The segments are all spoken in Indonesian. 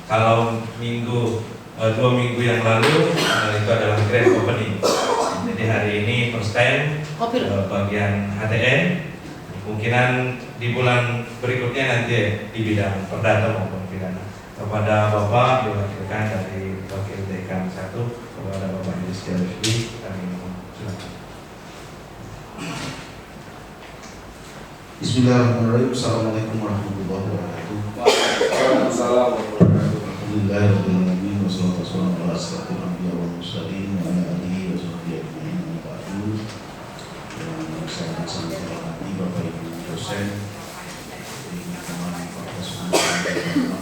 Kalau dua minggu yang lalu itu adalah grand opening. Jadi hari ini first time bagian HTN. Kemungkinan di bulan berikutnya nanti di bidang perdata maupun pidana. Kepada Bapak diwakilkan dari Wakil Dekan 1 kepada Bapak Yudhistira Rusdi, kami mohon silakan. Bismillahirrahmanirrahim. Assalamualaikum warahmatullahi wabarakatuh. Waalaikumsalam warahmatullahi wabarakatuh. Alhamdulillahirrahmanirrahim. Wassalatu wassalamu ala asyrafil anbiya wal mursalin wa ala alihi wa sahbihi ajma'in. Amma ba'du. Saya sangat menghormati Bapak Ibu dosen di Taman Fakultas Hukum.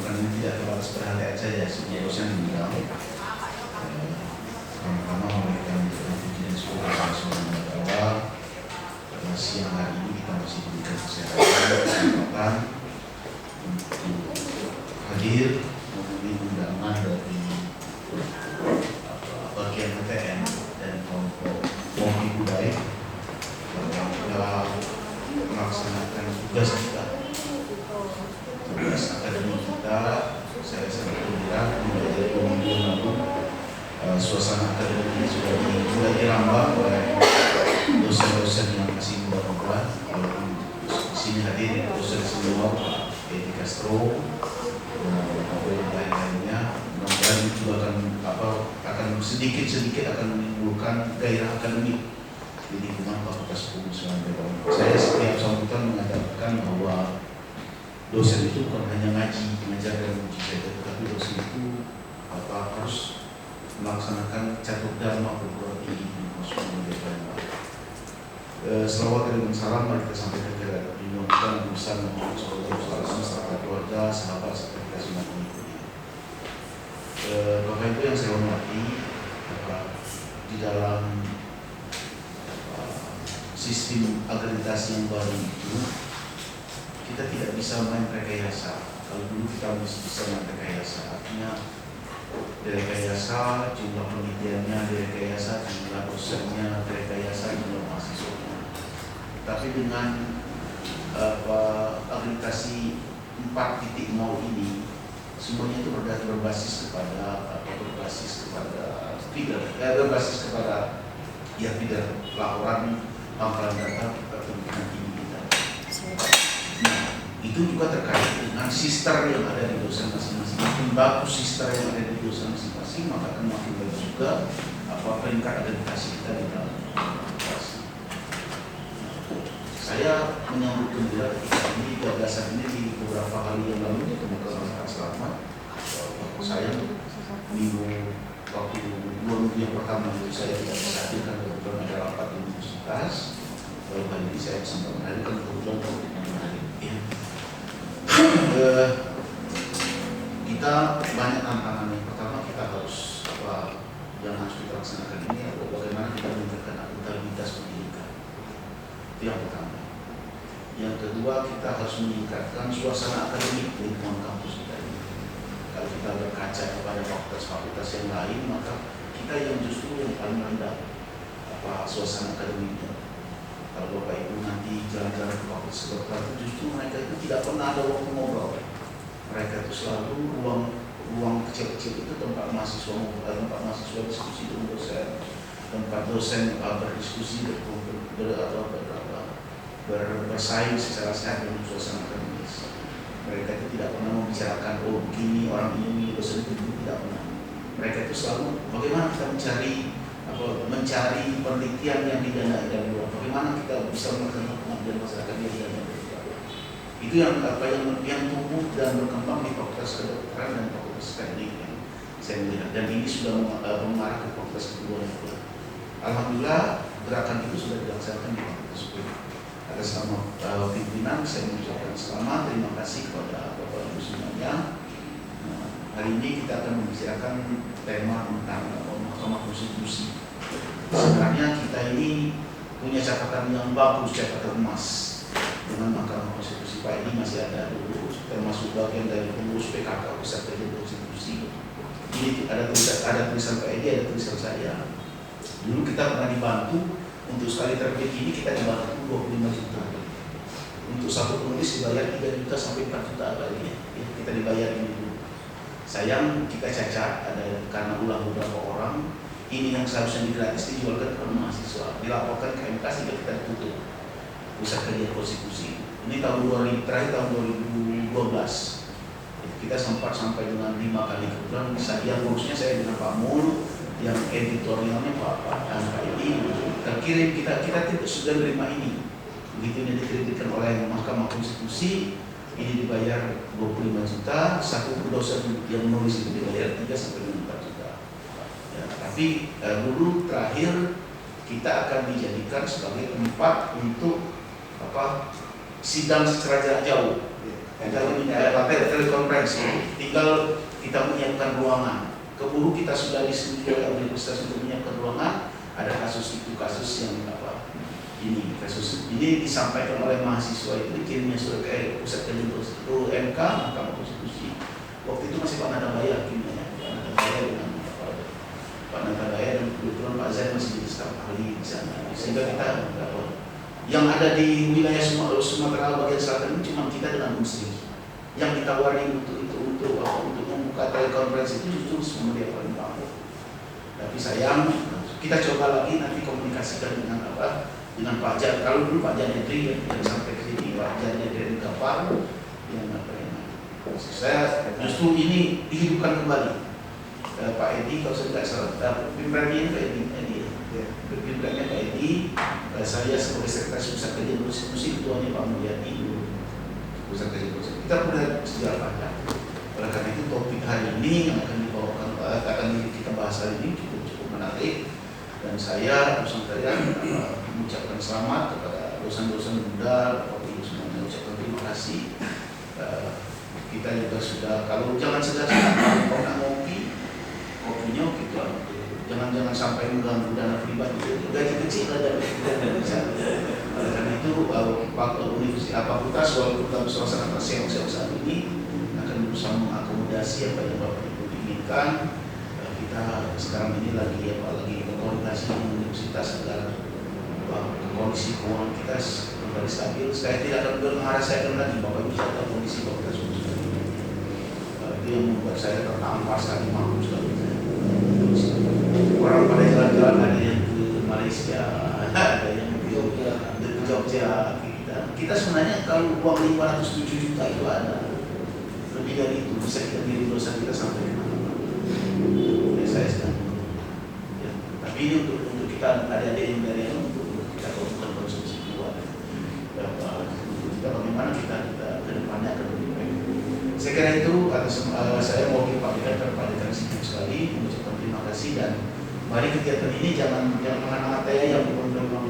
Karena tidak terlalu berhati aja ya sebagai dosen di bidang karena mereka memberikan puji dan syukur kepada Subhanahu wa ta'ala. Pada siang hari ini kita masih diberikan kesempatan untuk hadir memenuhi undangan dari bagian HTN dan kelompok Mohi Budaya dalam kita melaksanakan tugas kita, tugas akademik kita. Saya sangat gembira membaca 2 minggu yang lalu suasana akademik ini sudah mulai dirambah oleh dosen-dosen yang masih muda-muda. Walaupun di sini hadir dosen senior Pak Edi Castro dan yang lain-lainnya, mudah-mudahan itu akan sedikit-sedikit akan menimbulkan gairah akademik di lingkungan Fakultas Hukum Islam. Saya setiap sambutan mengatakan bahwa dosen itu bukan hanya ngaji, mengajar dan menguji saja, tetapi dosen itu harus melaksanakan catur dharma perguruan tinggi maksudnya mereka. Selawat dan salam mari kita sampaikan kepada junjungan kita Nabi besar Muhammad SAW serta keluarga, sahabat serta kita semua pengikutnya. Bapak Ibu yang saya hormati, di dalam sistem akreditasi yang baru itu kita tidak bisa main rekayasa. Kalau dulu kita bisa main rekayasa, artinya direkayasa jumlah penelitiannya, direkayasa jumlah dosennya, direkayasa jumlah mahasiswanya. Tapi dengan akreditasi 4.0 ini semuanya itu berbasis kepada feeder laporan pangkalan data pertumbuhan tinggi kita. Nah, itu juga terkait dengan sister yang ada di dosen masing-masing. Makin bagus sister yang ada di dosen masing-masing, maka akan makin bagus juga peringkat akreditasi kita di dalam akreditasi. Saya menyambut gembira ketika ini gagasan ini di beberapa kali yang lalu ditemukan oleh Pak Selamat. Saya waktu 2 minggu yang pertama itu saya tidak bisa hadirkan kebetulan ada rapat di universitas. Lalu kali ini saya sempat menghadirkan kebetulan untuk menarik. Kita banyak tantangan. Yang pertama kita harus yang harus kita laksanakan ini adalah bagaimana kita meningkatkan akuntabilitas pendidikan. Itu yang pertama. Yang kedua, kita harus meningkatkan suasana akademik di lingkungan kampus kita ini. Kalau kita berkaca kepada fakultas-fakultas yang lain, maka kita yang justru yang paling rendah suasana akademiknya. Kalau Bapak Ibu nanti jalan-jalan ke fakultas kedokteran, justru mereka itu tidak pernah ada waktu ngobrol. Mereka itu selalu ruang kecil-kecil itu tempat mahasiswa diskusi dengan dosen, tempat dosen berdiskusi bersaing secara sehat dengan suasana akademis. Mereka itu tidak pernah membicarakan begini orang ini dosen itu tidak pernah. Mereka itu selalu bagaimana kita mencari penelitian yang didanai dari luar, bagaimana kita bisa melakukan pengabdian masyarakat yang didanai dari luar. Itu yang tumbuh dan berkembang di Fakultas Kedokteran dan Fakultas Teknik yang saya melihat, dan ini sudah mengarah ke Fakultas kedua yang kedua. Alhamdulillah gerakan itu sudah dilaksanakan di Fakultas Hukum. Atas nama pimpinan saya mengucapkan selamat, terima kasih kepada Bapak Ibu semuanya. Hari ini kita akan membicarakan tema tentang Mahkamah Konstitusi. Sebenarnya kita ini punya catatan yang bagus, catatan emas dengan Mahkamah Konstitusi. Pak ini masih ada dulu, termasuk bagian dari pengurus PKK Pusat Kajian Konstitusi. Ini ada tulisan Pak Edi, ada tulisan saya. Dulu kita pernah dibantu untuk sekali terbit ini kita dibantu 25 juta. Untuk satu penulis dibayar 3 juta sampai 4 juta kali ya. Kita dibayar ini dulu. Sayang kita cacat ada karena ulah beberapa orang. Ini yang seharusnya gratis dijualkan kepada mahasiswa, dilaporkan ke MK sehingga kita tutup pusat kajian konstitusi. Ini terakhir tahun 2012. Kita sempat sampai dengan 5 kali, kebetulan yang ngurusnya saya dengan Pak Mul, yang editorialnya Pak Edi. Terkirim kita tidak sudah menerima ini. Begitu ini dikritikkan oleh Mahkamah Konstitusi, ini dibayar 25 juta, satu dosen yang menulis itu dibayar 3 sampai 4 juta. Ya, tapi dulu terakhir kita akan dijadikan sebagai tempat untuk sidang secara jarak jauh. Telekonferensi, tinggal kita menyiapkan ruangan. Keburu kita sudah disetujui oleh universitas untuk menyiapkan ruangan. Ada kasus itu, kasus yang kasus ini disampaikan oleh mahasiswa itu, dikirimnya surat ke pusat kajian MK, Mahkamah Konstitusi. Waktu itu masih Pak Nadabaya, dengan Pak Nadabaya dan kebetulan Pak Zain masih jadi staf ahli di sana. Sehingga kita yang ada di wilayah Sumatera bagian selatan ini cuma kita dengan Muslim. Yang ditawari untuk membuka telekonferensi itu justru semua dia paling mampu. Tapi sayang, kita coba lagi nanti komunikasikan dengan Pak Jan. Kalau dulu Pak Jan Edri yang sampai ke sini, Pak Jan Edri Gapar yang saya justru ini dihidupkan kembali. Pak Edi kalau saya tidak salah, pimpinannya Pak Edi. Pimpinannya Pak Edi, saya sebagai sekretaris pusat kajian konstitusi, ketuanya Pak Mulyadi pusat kajian konstitusi. Kita punya sejarah panjang. Oleh karena itu topik hari ini yang akan dibawakan, akan kita bahas hari ini cukup menarik. Dan saya mengucapkan selamat kepada dosen-dosen muda, Bapak Ibu semuanya, mengucapkan terima kasih. Kita juga sudah, kalau jangan segar-segar, kalau nak ngopi, kopinya gitu. Jangan sampai mengganggu dana pribadi, itu gaji kecil aja. Oleh karena itu, Universitas Fakultas walaupun dalam suasana terseok-seok saat ini akan berusaha mengakomodasi apa yang Bapak Ibu inginkan. Kita sekarang ini lagi berkoordinasi dengan universitas agar kondisi keuangan kita kembali stabil. Saya tidak akan berharap saya lagi Bapak Ibu jaga kondisi fakultas itu yang membuat saya tertampar sekali malu sekali. Orang pada jalan-jalan, ada yang ke Malaysia, ada yang ke Jogja. Kita sebenarnya kalau uang 507 juta itu ada, lebih dari itu bisa kita kirim dosa kita sampai kemana-mana. Saya sedang, tapi ini untuk kita adik-adik yang dari untuk kita lakukan konsumsi keluar. Untuk kita bagaimana kita ke depannya akan lebih baik. Saya kira itu saya mau dipakai terpadu sedikit sekali mengucapkan terima kasih, dan mari kegiatan ini jangan menghangat yang belum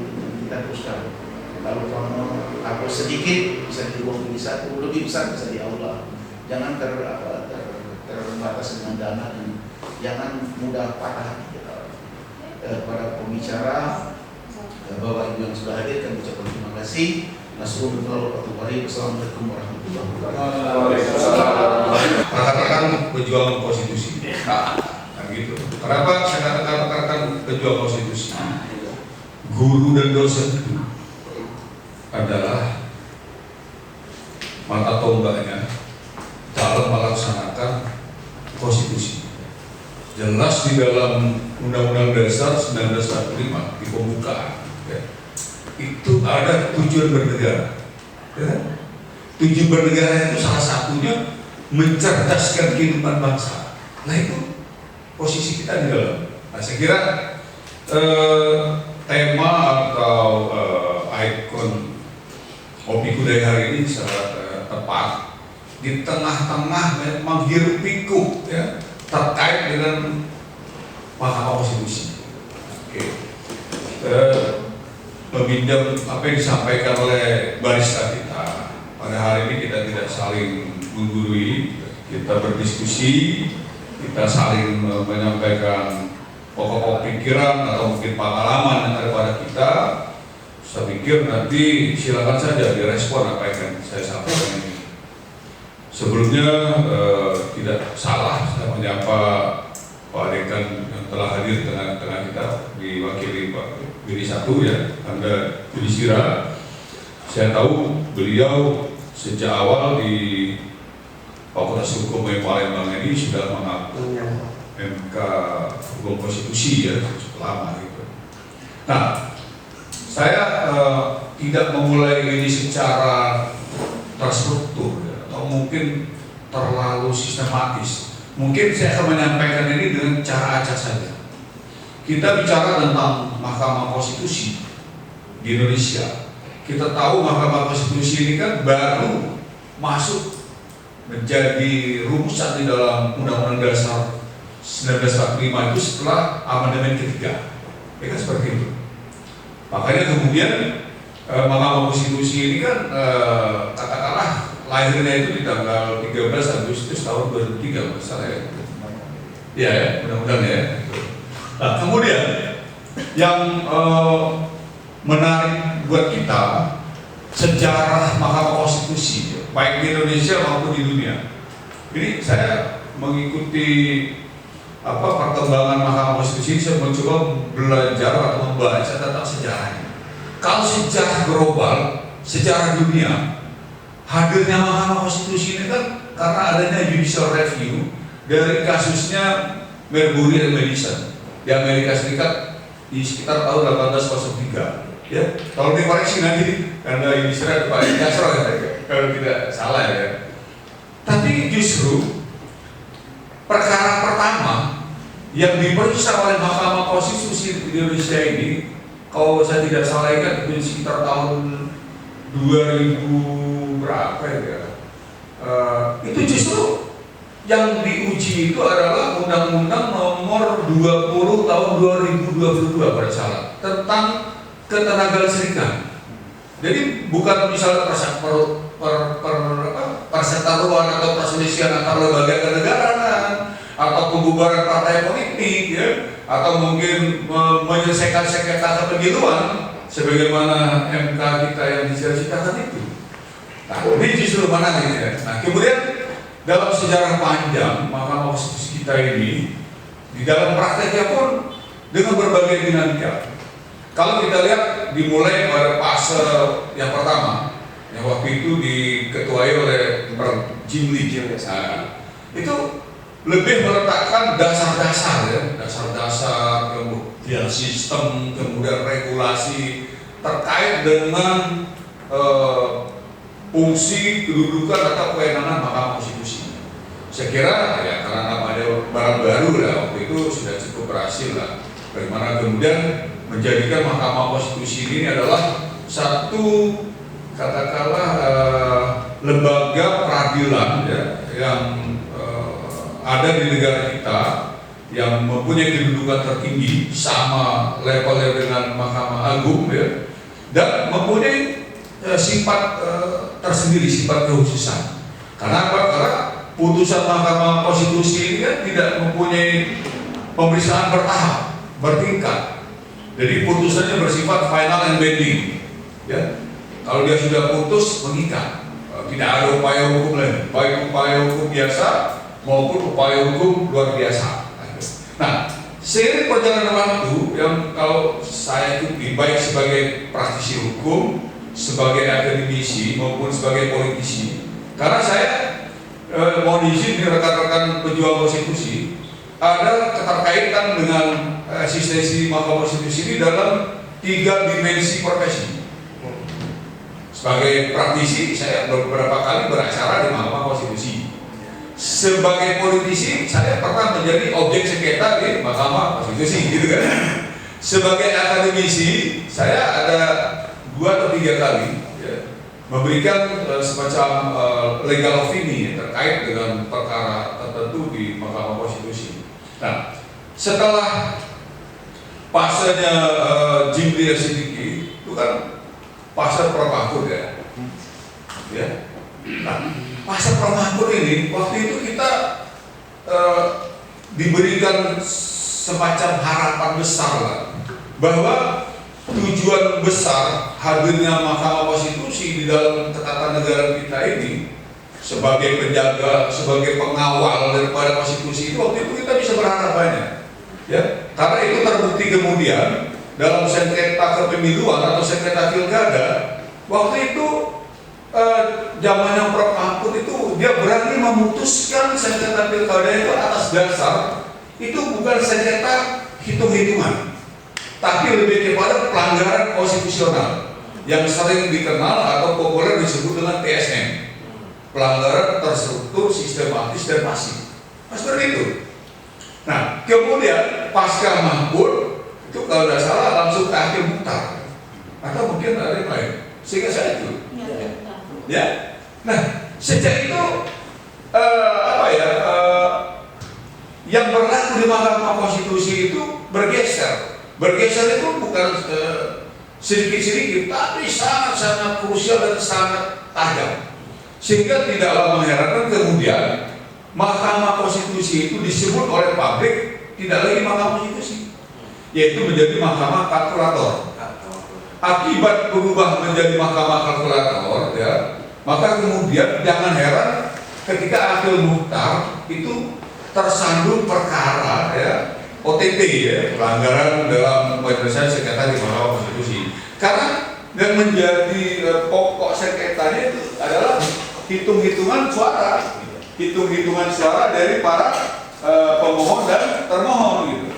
kita teruskan. Kalau sedikit bisa di ruang ini satu, lebih besar bisa di aula. Jangan terbatas dengan dana, dan jangan mudah patah hati. Para pembicara, Bapak Ibu yang sudah hadir, kami ucapkan terima kasih. Assalamualaikum warahmatullahi wabarakatuh. Rekan-rekan pejuang konstitusi. Nah, gitu. Kenapa saya katakan rekan-rekan pejuang konstitusi? Guru dan dosen itu adalah mata tonggaknya dalam melaksanakan konstitusi. Jelas di dalam Undang-Undang Dasar 1945 di pembukaan, ya, itu ada tujuan bernegara. Ya. Tujuan bernegara itu salah satunya mencerdaskan kehidupan bangsa. Nah itu posisi kita di dalam. Nah, saya kira tema atau ikon Kopi Kudai hari ini sangat tepat di tengah-tengah memang hiruk pikuk, ya, terkait dengan Mahkamah Konstitusi. Oke. Meminjam apa yang disampaikan oleh barista kita. Pada hari ini kita tidak saling menggurui, kita berdiskusi, kita saling menyampaikan pokok-pokok pikiran atau mungkin pengalaman yang ada pada kita. Saya pikir nanti silakan saja direspon apa yang saya sampaikan ini. Sebelumnya tidak salah saya menyapa Pak Dekan yang telah hadir dengan kita, diwakili Pak Bini Satu, ya, Anda Yudhistira. Saya tahu beliau sejak awal di Fakultas Hukum Palembang ini sudah mengaku MK Hukum Konstitusi ya cukup lama gitu. Nah, saya tidak memulai ini secara terstruktur ya, atau mungkin terlalu sistematis. Mungkin saya akan menyampaikan ini dengan cara acak saja. Kita bicara tentang Mahkamah Konstitusi di Indonesia. Kita tahu Mahkamah Konstitusi ini kan baru masuk menjadi rumusan di dalam Undang-Undang Dasar 1945 itu setelah amandemen ketiga. Ya kan seperti itu. Makanya kemudian Mahkamah Konstitusi ini kan katakanlah lahirnya itu di tanggal 13 Agustus tahun 2003 misalnya ya. Iya ya, mudah-mudahan ya. Nah, kemudian yang menarik buat kita sejarah Mahkamah Konstitusi baik di Indonesia maupun di dunia. Jadi saya mengikuti perkembangan Mahkamah Konstitusi, saya mencoba belajar atau membaca tentang sejarahnya. Kalau sejarah global, sejarah dunia, hadirnya Mahkamah Konstitusi ini kan karena adanya judicial review dari kasusnya Marbury and Madison di Amerika Serikat di sekitar tahun 1803. Ya, tolong dikoreksi nanti karena ini surat Pak Jasro ya, kalau tidak salah ya. Tapi justru perkara pertama yang diperiksa oleh Mahkamah Konstitusi di Indonesia ini, kalau saya tidak salah ingat itu sekitar tahun 2000 berapa ya? Itu justru yang diuji itu adalah Undang-Undang Nomor 20 Tahun 2022 pada salah tentang ketenagalistrikan. Jadi bukan misalnya perseteruan atau perselisihan antar lembaga kenegaraan atau pembubaran partai politik ya, atau mungkin menyelesaikan sengketa kepemiluan sebagaimana MK kita yang dicita-citakan itu. Nah, ini justru mana ini ya. Nah, kemudian dalam sejarah panjang Mahkamah Konstitusi kita ini di dalam prakteknya pun dengan berbagai dinamika. Kalau kita lihat dimulai pada fase yang pertama, yang waktu itu diketuai oleh Jim Lee, itu lebih meletakkan dasar-dasar ya, dasar-dasar kemudian sistem, kemudian regulasi terkait dengan fungsi, kedudukan atau kewenangan Mahkamah Konstitusi. Saya kira ya karena ada barang baru lah waktu itu sudah cukup berhasil lah. Bagaimana kemudian menjadikan Mahkamah Konstitusi ini adalah satu katakanlah lembaga peradilan ya, yang ada di negara kita yang mempunyai kedudukan tertinggi sama levelnya dengan Mahkamah Agung ya, dan mempunyai sifat tersendiri, sifat kekhususan. Karena apa? Karena putusan Mahkamah Konstitusi ini kan tidak mempunyai pemeriksaan bertahap, bertingkat. Jadi putusannya bersifat final and binding. Ya, kalau dia sudah putus mengikat, tidak ada upaya hukum lain, baik upaya hukum biasa maupun upaya hukum luar biasa. Nah, seiring perjalanan waktu yang kalau saya ikuti baik sebagai praktisi hukum, sebagai akademisi maupun sebagai politisi, karena saya mohon izin di rekan-rekan pejuang konstitusi ada keterkaitan dengan eksistensi Mahkamah Konstitusi ini dalam 3 dimensi profesi. Sebagai praktisi, saya beberapa kali beracara di Mahkamah Konstitusi. Sebagai politisi, saya pernah menjadi objek sengketa di Mahkamah Konstitusi, gitu kan. Sebagai akademisi, saya ada 2 atau 3 kali ya, memberikan semacam legal opinion terkait dengan perkara tertentu di Mahkamah Konstitusi. Nah, setelah pasanya Jim Lee Sidiki itu kan pasal Promahkur ya. Nah, pasal Promahkur ini waktu itu kita diberikan semacam harapan besar lah, bahwa tujuan besar hadirnya Mahkamah Konstitusi di dalam ketatanegaraan kita ini sebagai penjaga, sebagai pengawal daripada konstitusi itu, waktu itu kita bisa berharap banyak, ya. Karena itu terbukti kemudian dalam sengketa kepemiluan atau sengketa pilkada, waktu itu zamannya Prof. Mahfud itu dia berani memutuskan sengketa pilkada itu atas dasar itu bukan sengketa hitung-hitungan, tapi lebih kepada pelanggaran konstitusional yang sering dikenal atau populer disebut dengan TSM, pelanggaran terstruktur, sistematis dan masif. Seperti itu. Nah, kemudian pasca Mahfud itu kalau tidak salah langsung ke Hakim Mukhtar atau mungkin ada yang lain, sehingga saya itu. Ya. Nah, sejak itu yang berlaku di Mahkamah Konstitusi itu bergeser. Bergeser itu bukan sedikit-sedikit, tapi sangat-sangat krusial dan sangat tajam. Sehingga tidaklah mengherankan kemudian Mahkamah Konstitusi itu disebut oleh publik tidak lagi Mahkamah Konstitusi, yaitu menjadi Mahkamah Kalkulator. Akibat berubah menjadi Mahkamah Kalkulator, ya, maka kemudian jangan heran ketika Hakim Mukhtar itu tersandung perkara, ya, OTT, ya, pelanggaran dalam penyelesaian sengketa di Mahkamah Konstitusi. Karena yang menjadi pokok sengketanya itu adalah hitung-hitungan suara. Hitung-hitungan suara dari para pemohon dan termohon gitu.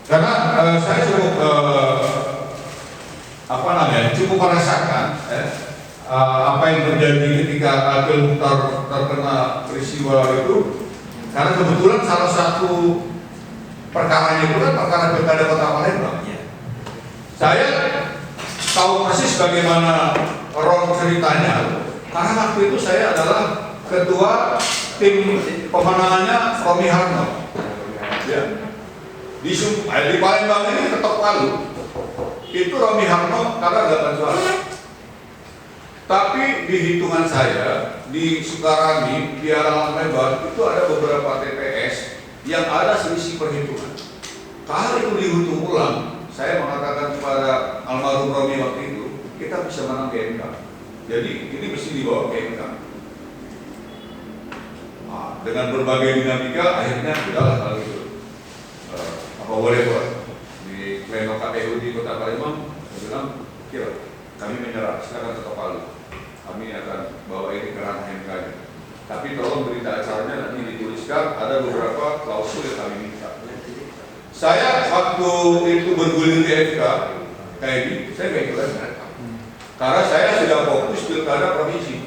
Karena saya cukup cukup merasakan apa yang terjadi ketika Hakim Mukhtar terkena peristiwa itu, karena kebetulan salah satu perkaranya itu kan perkara pilkada Kota Palembang. Saya tahu persis bagaimana ceritanya. Karena waktu itu saya adalah ketua tim pemenangannya Romi Harno. Ya. Di Palembang ini ketok palu. Itu Romi Harno kalah 8 suara. Tapi di hitungan saya di Sukarami, di Alang Lebar itu ada beberapa TPS yang ada selisih perhitungan. Kalau itu dihitung ulang, saya mengatakan kepada almarhum Romi waktu itu, kita bisa menang di MK. Jadi ini mesti dibawa ke MK. Nah, dengan berbagai dinamika akhirnya udahlah hal itu. Apa boleh buat di pleno KPU di Kota Palembang, saya bilang, kira kami menyerah, silakan ketok palu. Kami akan bawa ini ke ranah MK. Tapi tolong berita acaranya nanti dituliskan ada beberapa klausul yang kami minta. Saya waktu itu bergulir di MK kayak gini, saya nggak ikut MK. Karena saya sudah fokus pilkada provinsi.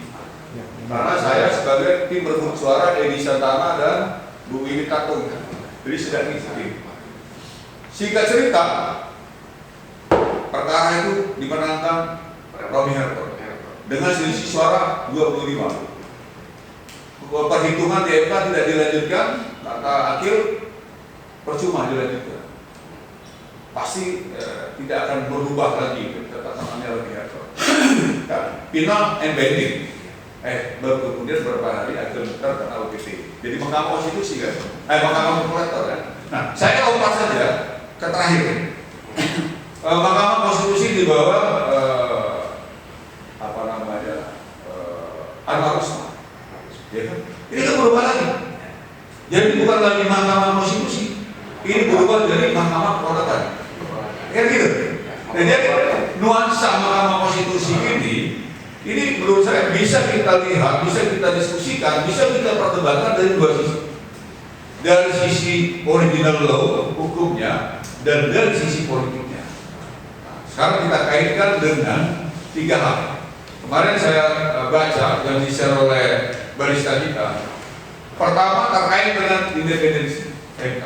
Karena saya sebagai tim berbut suara Edi Santana dan Bu Wiwi Tatung, jadi sedang ngisi. Singkat cerita, perkara itu dimenangkan Romi Harno dengan selisih suara 25. Perhitungan di MK tidak dilanjutkan, kata Akil, percuma dilanjutkan. Pasti tidak akan berubah lagi, kata-katanya Romi Harno. Final and binding. Baru kemudian beberapa hari Akil Mukhtar kena OPT. Jadi Mahkamah Konstitusi kan, Mahkamah Kalkulator kan. Nah, saya lompat saja ke terakhir. Mahkamah Konstitusi di bawah Anwar Usman. Ya kan? Ini kan berubah lagi. Jadi bukan lagi Mahkamah Konstitusi, ini berubah dari Mahkamah Kalkulator. Kan gitu. Dan jadi nuansa Mahkamah Konstitusi ini menurut saya bisa kita lihat, bisa kita diskusikan, bisa kita perdebatkan dari dua sisi. Dari sisi original law, hukumnya, dan dari sisi politiknya. Nah, sekarang kita kaitkan dengan 3 hal. Kemarin saya baca yang di-share oleh barista kita. Pertama terkait dengan independensi MK.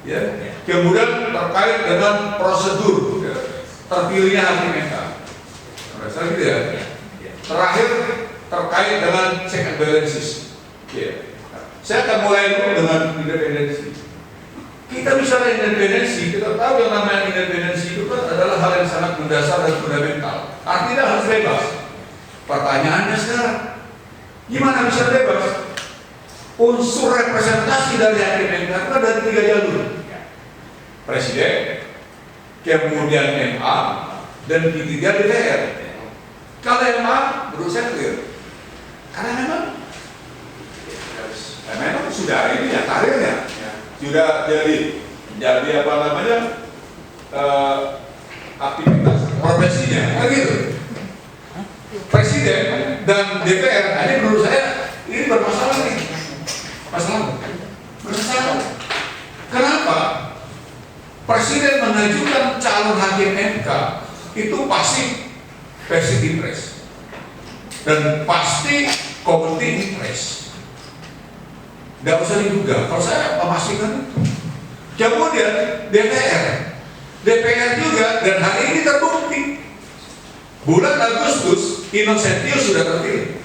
Ya. Kemudian terkait dengan prosedur terpilihnya hakim MK. Saya gitu ya. Terakhir terkait dengan check and balances. Ya. Saya akan mulai dulu dengan independensi. Kita bicara independensi, kita tahu yang namanya independensi itu kan adalah hal yang sangat mendasar dan fundamental. Artinya harus bebas. Pertanyaannya sekarang, gimana bisa bebas? Unsur representasi dari hakim MK itu dari 3 jalur. Presiden, kemudian MA, dan ketiga DPR. Kalau MA, menurut saya clear. Karena memang sudah ini ya karirnya, sudah jadi apa namanya aktivitas profesinya, kan gitu. Presiden dan DPR, ini menurut saya Presiden mengajukan calon hakim MK itu pasti vested interest dan pasti competing interest. Nggak usah diduga. Kalau saya memastikan itu. Kemudian DPR juga, dan hari ini terbukti. Bulan Agustus Innocentius sudah terpilih.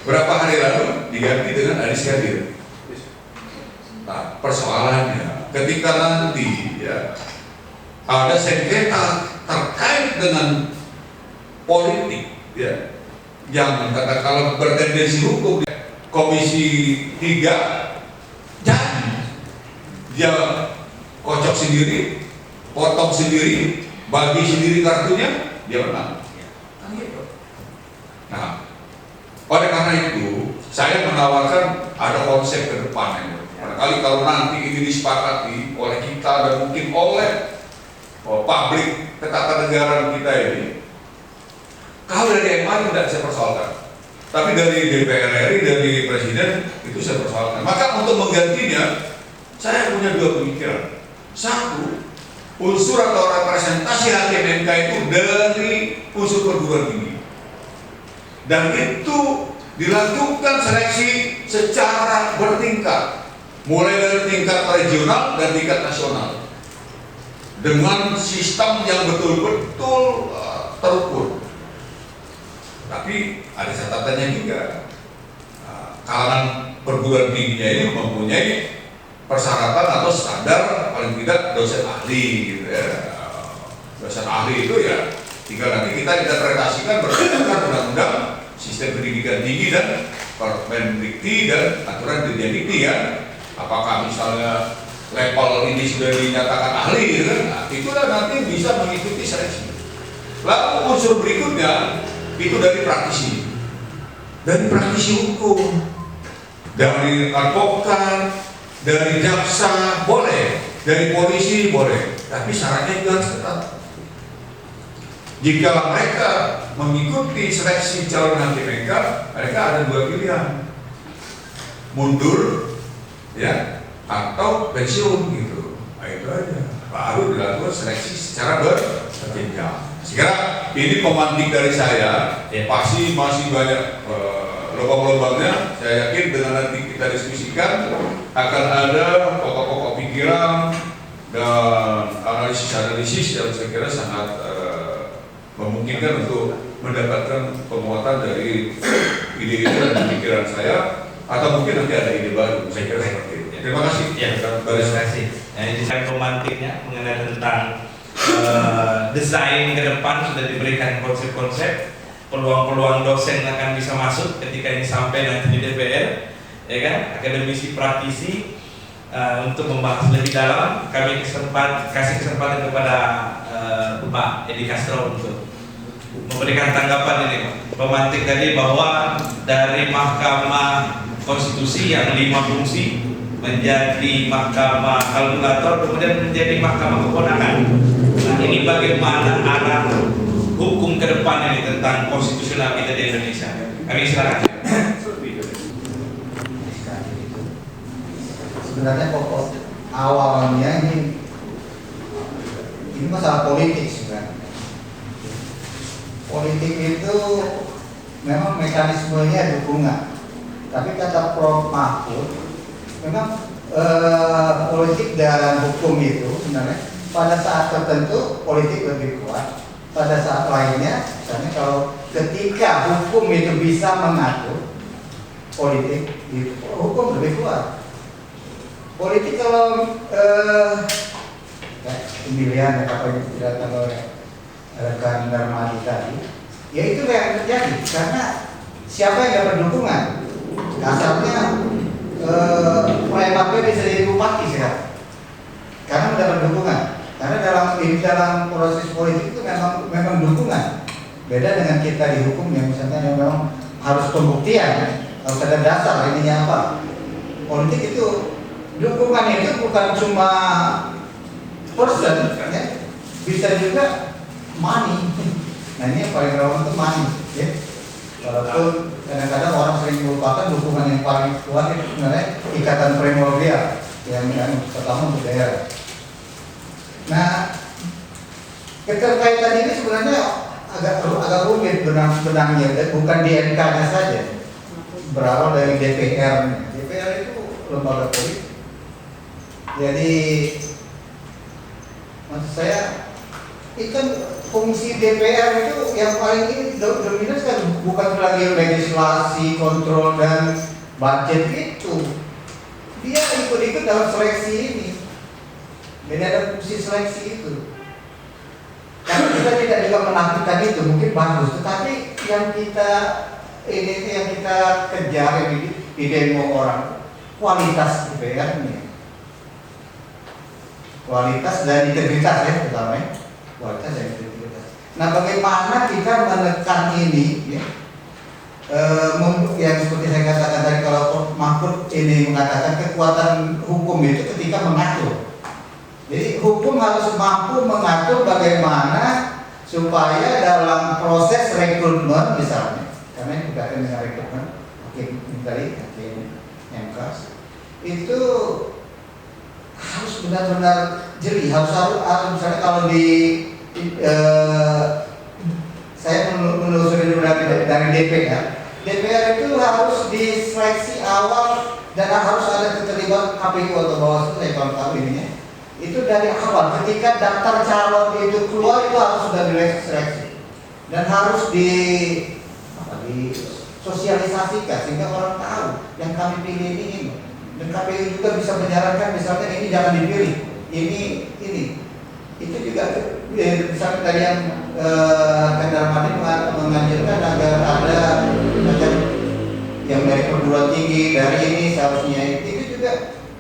Berapa hari lalu diganti dengan Aris Yadir. Nah, persoalannya ketika nanti ya ada sengketa terkait dengan politik ya yang katakanlah bertendensi hukum, Komisi 3 jadi dia kocok sendiri, potong sendiri, bagi sendiri kartunya, dia menang. Nah, oleh karena itu saya menawarkan ada konsep ke depan. Barangkali kalau nanti ini disepakati oleh kita dan mungkin oleh publik ketatanegaraan kita ini, kalau dari MA tidak saya persoalkan, tapi dari DPR RI, dari Presiden itu saya persoalkan. Maka untuk menggantinya, saya punya dua pemikiran. Satu, unsur atau representasi hakim MK itu dari unsur perguruan tinggi, dan itu dilakukan seleksi secara bertingkat, mulai dari tingkat regional dan tingkat nasional, dengan sistem yang betul-betul terukur. Tapi ada catatannya juga, kalangan perguruan tingginya ini mempunyai persyaratan atau standar paling tidak dosen ahli gitu ya. Dosen ahli itu ya tinggal nanti kita interpretasikan berdasarkan undang-undang sistem pendidikan tinggi dan Permendikti dan aturan dirjen dikti ya. Apakah misalnya level ini sudah dinyatakan ahli gitu kan? Nah, itulah nanti bisa mengikuti seleksi. Lalu unsur berikutnya itu dari praktisi hukum, dari advokat, dari jaksa boleh, dari polisi boleh, tapi syaratnya juga harus ketat. Jika mereka mengikuti seleksi calon hakim MK, mereka ada dua pilihan, mundur, ya, atau pensiun gitu. Nah, itu aja. Baru dilakukan seleksi secara berjenjang. Sekarang ini pemantik dari saya, pasti masih banyak lubang-lubangnya. Saya yakin dengan nanti kita diskusikan akan ada pokok-pokok pikiran dan analisis yang saya kira sangat memungkinkan untuk mendapatkan penguatan dari ide-ide dan pikiran saya, atau mungkin nanti ada ide baru. Saya kira seperti itu. Terima kasih. Ya, terima kasih. Nah, ini saya pemantiknya mengenai tentang desain ke depan sudah diberikan konsep-konsep, peluang-peluang dosen akan bisa masuk ketika ini sampai nanti di DPR, ya kan, akademisi praktisi untuk membahas lebih dalam. Kami kasih kesempatan kepada Pak Edi Castro untuk memberikan tanggapan ini, Pak. Pemantik tadi bahwa dari Mahkamah Konstitusi yang 5 fungsi menjadi mahkamah kalkulator, kemudian menjadi mahkamah keponakan. Nah, ini bagaimana arah hukum ke depan ini tentang konstitusional kita di Indonesia? Kami silakan. Sebenarnya pokok awalnya ini masalah politik sebenarnya. Politik itu memang mekanismenya dukungan, tapi kata Prof. Mahfud, memang politik dan hukum itu sebenarnya pada saat tertentu politik lebih kuat, pada saat lainnya, misalnya kalau ketika hukum itu bisa mengatur politik, itu hukum lebih kuat. Politik kalau pemilihan apa yang dijelaskan oleh rekan Darmadi tadi, ya itu yang terjadi karena siapa yang dapat dukungan, kasarnya Pak bisa jadi bupati sekarang karena mendapat dukungan. Karena dalam proses politik itu memang dukungan. Beda dengan kita di hukum yang misalnya yang memang harus pembuktian, harus ada dasar ininya apa. Politik itu dukungan itu bukan cuma person, ya, bisa juga money. Nah ini yang paling rawan itu money, ya. Walaupun kadang-kadang orang sering melupakan dukungan yang paling kuat itu sebenarnya ikatan primordial. yang pertama untuk daerah. Nah, keterkaitan ini sebenarnya agak rumit benangnya, bukan di MK-nya saja, berawal dari DPR. DPR itu lembaga politik. Jadi maksud saya, itu kan fungsi DPR itu yang paling ini dominan kan bukan lagi legislasi, kontrol dan budget itu. Dia ikut-ikut dalam seleksi ini. Jadi ada fungsi seleksi itu. Karena kita tidak juga menafikan itu, mungkin bagus, tetapi yang kita kejar di demo orang, kualitas DPR ini. Kualitas dan integritas ya terutama ya. Kualitas dan integritas. Nah, bagaimana kita menekan ini ya? Yang seperti saya katakan tadi, kalau Mahfud ini mengatakan kekuatan hukum itu ketika mengatur. Jadi hukum harus mampu mengatur bagaimana supaya dalam proses rekrutmen misalnya, karena ini berkaitan dengan rekrutmen hakim MK itu harus benar-benar jeli, harus misalnya kalau saya menelusuri dari DPR itu harus diseleksi awal dan harus ada keterlibatan KPU atau Bawaslu, saya kalau tahu ininya. Itu dari awal, ketika daftar calon itu keluar itu harus sudah diseleksi dan harus disosialisasikan sehingga orang tahu yang kami pilih ini. Dan KPU juga bisa menyarankan misalnya ini jangan dipilih, ini itu juga misalnya tadi yang Darmadi menganjurkan agar ada macam yang dari perguruan tinggi, dari ini seharusnya itu juga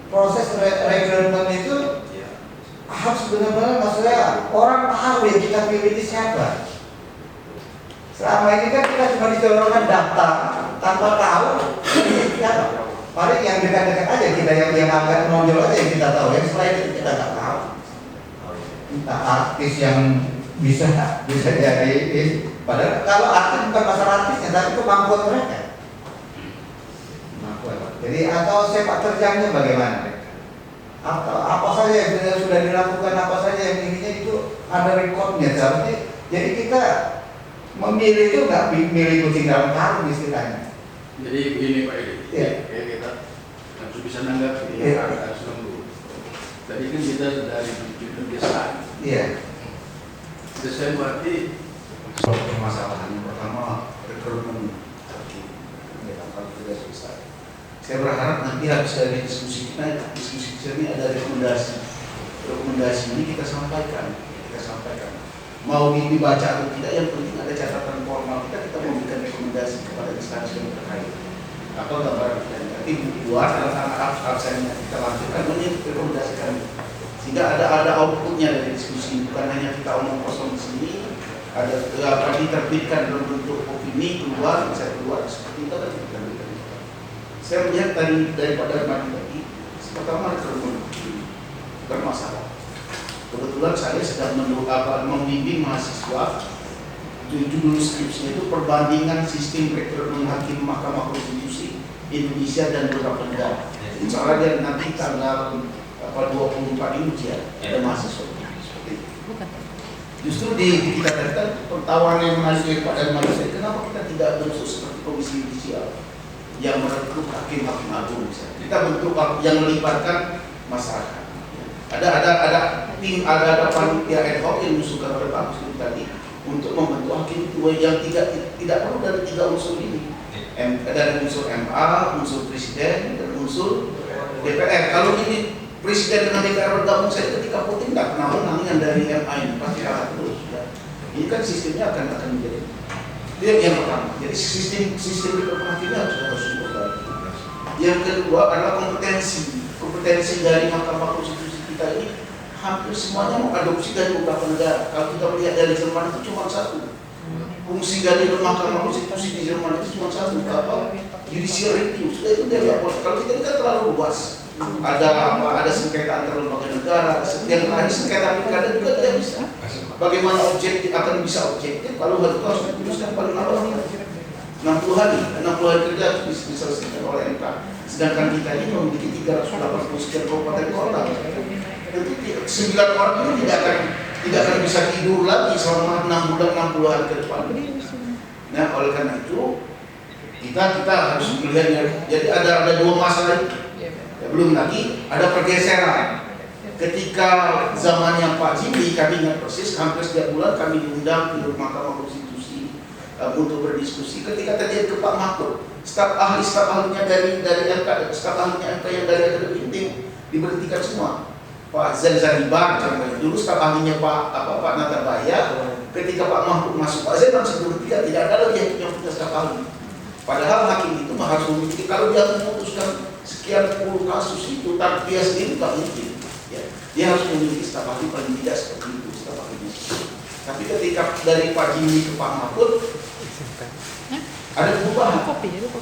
proses rekrutmen itu harus benar-benar, maksudnya orang tahu ya kita pilih ini siapa. Selama ini kan kita cuma dicolongkan daftar tanpa tahu ini siapa. Paling yang dekat-dekat aja kita yang agak menonjol aja yang kita tahu, yang selain itu kita nggak tahu. Entah artis yang bisa jadi, padahal kalau artis bukan masalah artisnya, tapi kemampuan mereka. Jadi atau sepak terjangnya bagaimana? Atau apa saja yang sudah dilakukan, apa saja yang ininya itu ada rekodnya seharusnya. Jadi kita memilih itu nggak milih kucing dalam karung istilahnya. Jadi begini Pak Edi, ya. Kita harus bisa menanggapi harus nunggu. Tadi kan kita sudah di pedesaan. Iya. Desain berarti soal permasalahan yang pertama rekrutmen hakim. Kalau tidak selesai. Saya berharap nanti habis dari diskusi kita ini ada rekomendasi ini kita sampaikan. Mau dibaca atau tidak, yang penting ada catatan formal kita memberikan rekomendasi kepada instansi yang terkait. Atau gambaran nanti buat absennya kita lanjutkan merekomendasikan, sehingga ada outputnya dari diskusi, bukan hanya kita omong kosong di sini. Ada diterbitkan dalam bentuk opini keluar, bisa keluar seperti itu kan kita berikan. Saya melihat daripada tadi, pertama rekrutmen bermasalah. Kebetulan saya sedang membimbing mahasiswa. Judul skripsinya itu perbandingan sistem rekrutmen hakim Mahkamah Konstitusi Indonesia dan beberapa negara. Insya Allah dia nanti tanggal 24 ini ujian ada mahasiswa seperti itu. Justru di kita katakan pertawaran yang menarik pada manusia, kenapa kita tidak bentuk seperti komisi judisial yang merekrut hakim agung misalnya. Kita bentuk yang melibatkan masyarakat. Ada tim, ada panitia ad hoc yang diusulkan oleh Pak Muslim tadi untuk membentuk hakim yang tidak perlu dari 3 unsur ini. Dari unsur MA, unsur presiden, dan unsur DPR. Kalau ini presiden dengan DPR bergabung, saya ketika voting nggak pernah menang yang dari MA ini pasti kalah terus. Ya. Ini kan sistemnya akan menjadi itu yang pertama. Jadi sistem rekrutmen harus diubah. Yang kedua adalah kompetensi dari Mahkamah Konstitusi kita ini hampir semuanya mengadopsi dari beberapa negara. Kalau kita melihat dari Jerman itu cuma satu. Fungsi dari Mahkamah Konstitusi di Jerman itu cuma satu, judicial review. Sudah itu dia lapor. Kalau kita ini kan terlalu luas. Ada sengketa antar lembaga negara, yang lain sengketa pilkada juga tidak bisa. Bagaimana objektif akan bisa objektif kalau harus diputuskan paling lama 60 hari kerja harus diselesaikan oleh MK. sedangkan kita ini memiliki 380 sekian kabupaten kota. Tentu 9 orang ini tidak akan bisa tidur lagi selama 6 bulan 60 hari ke depan. Nah, oleh karena itu kita harus melihatnya. Jadi ada dua masalah itu. Ya, belum lagi ada pergeseran. Ketika zamannya Pak Jimmy, kami ingat persis, hampir setiap bulan kami diundang di Mahkamah Konstitusi untuk berdiskusi. Ketika terjadi ke Pak Mahfud, staf ahlinya dari MK, staf ahlinya MK yang dari akademik diberhentikan semua. Pak Zaribar contohnya, dulu staf ahlinya Pak Natabaya, ketika Pak Mahfud masuk, Pak Zain langsung berhentikan, tidak ada lagi yang punya staf ahli. Padahal hakim itu harus memiliki, kalau dia memutuskan sekian puluh kasus itu, tapi dia sendiri tak mungkin. Dia harus memiliki staf ahli paling tidak seperti itu, staf ahlinya. Tapi ketika dari Pak Jimmy ke Pak Mahfud ada perubahan.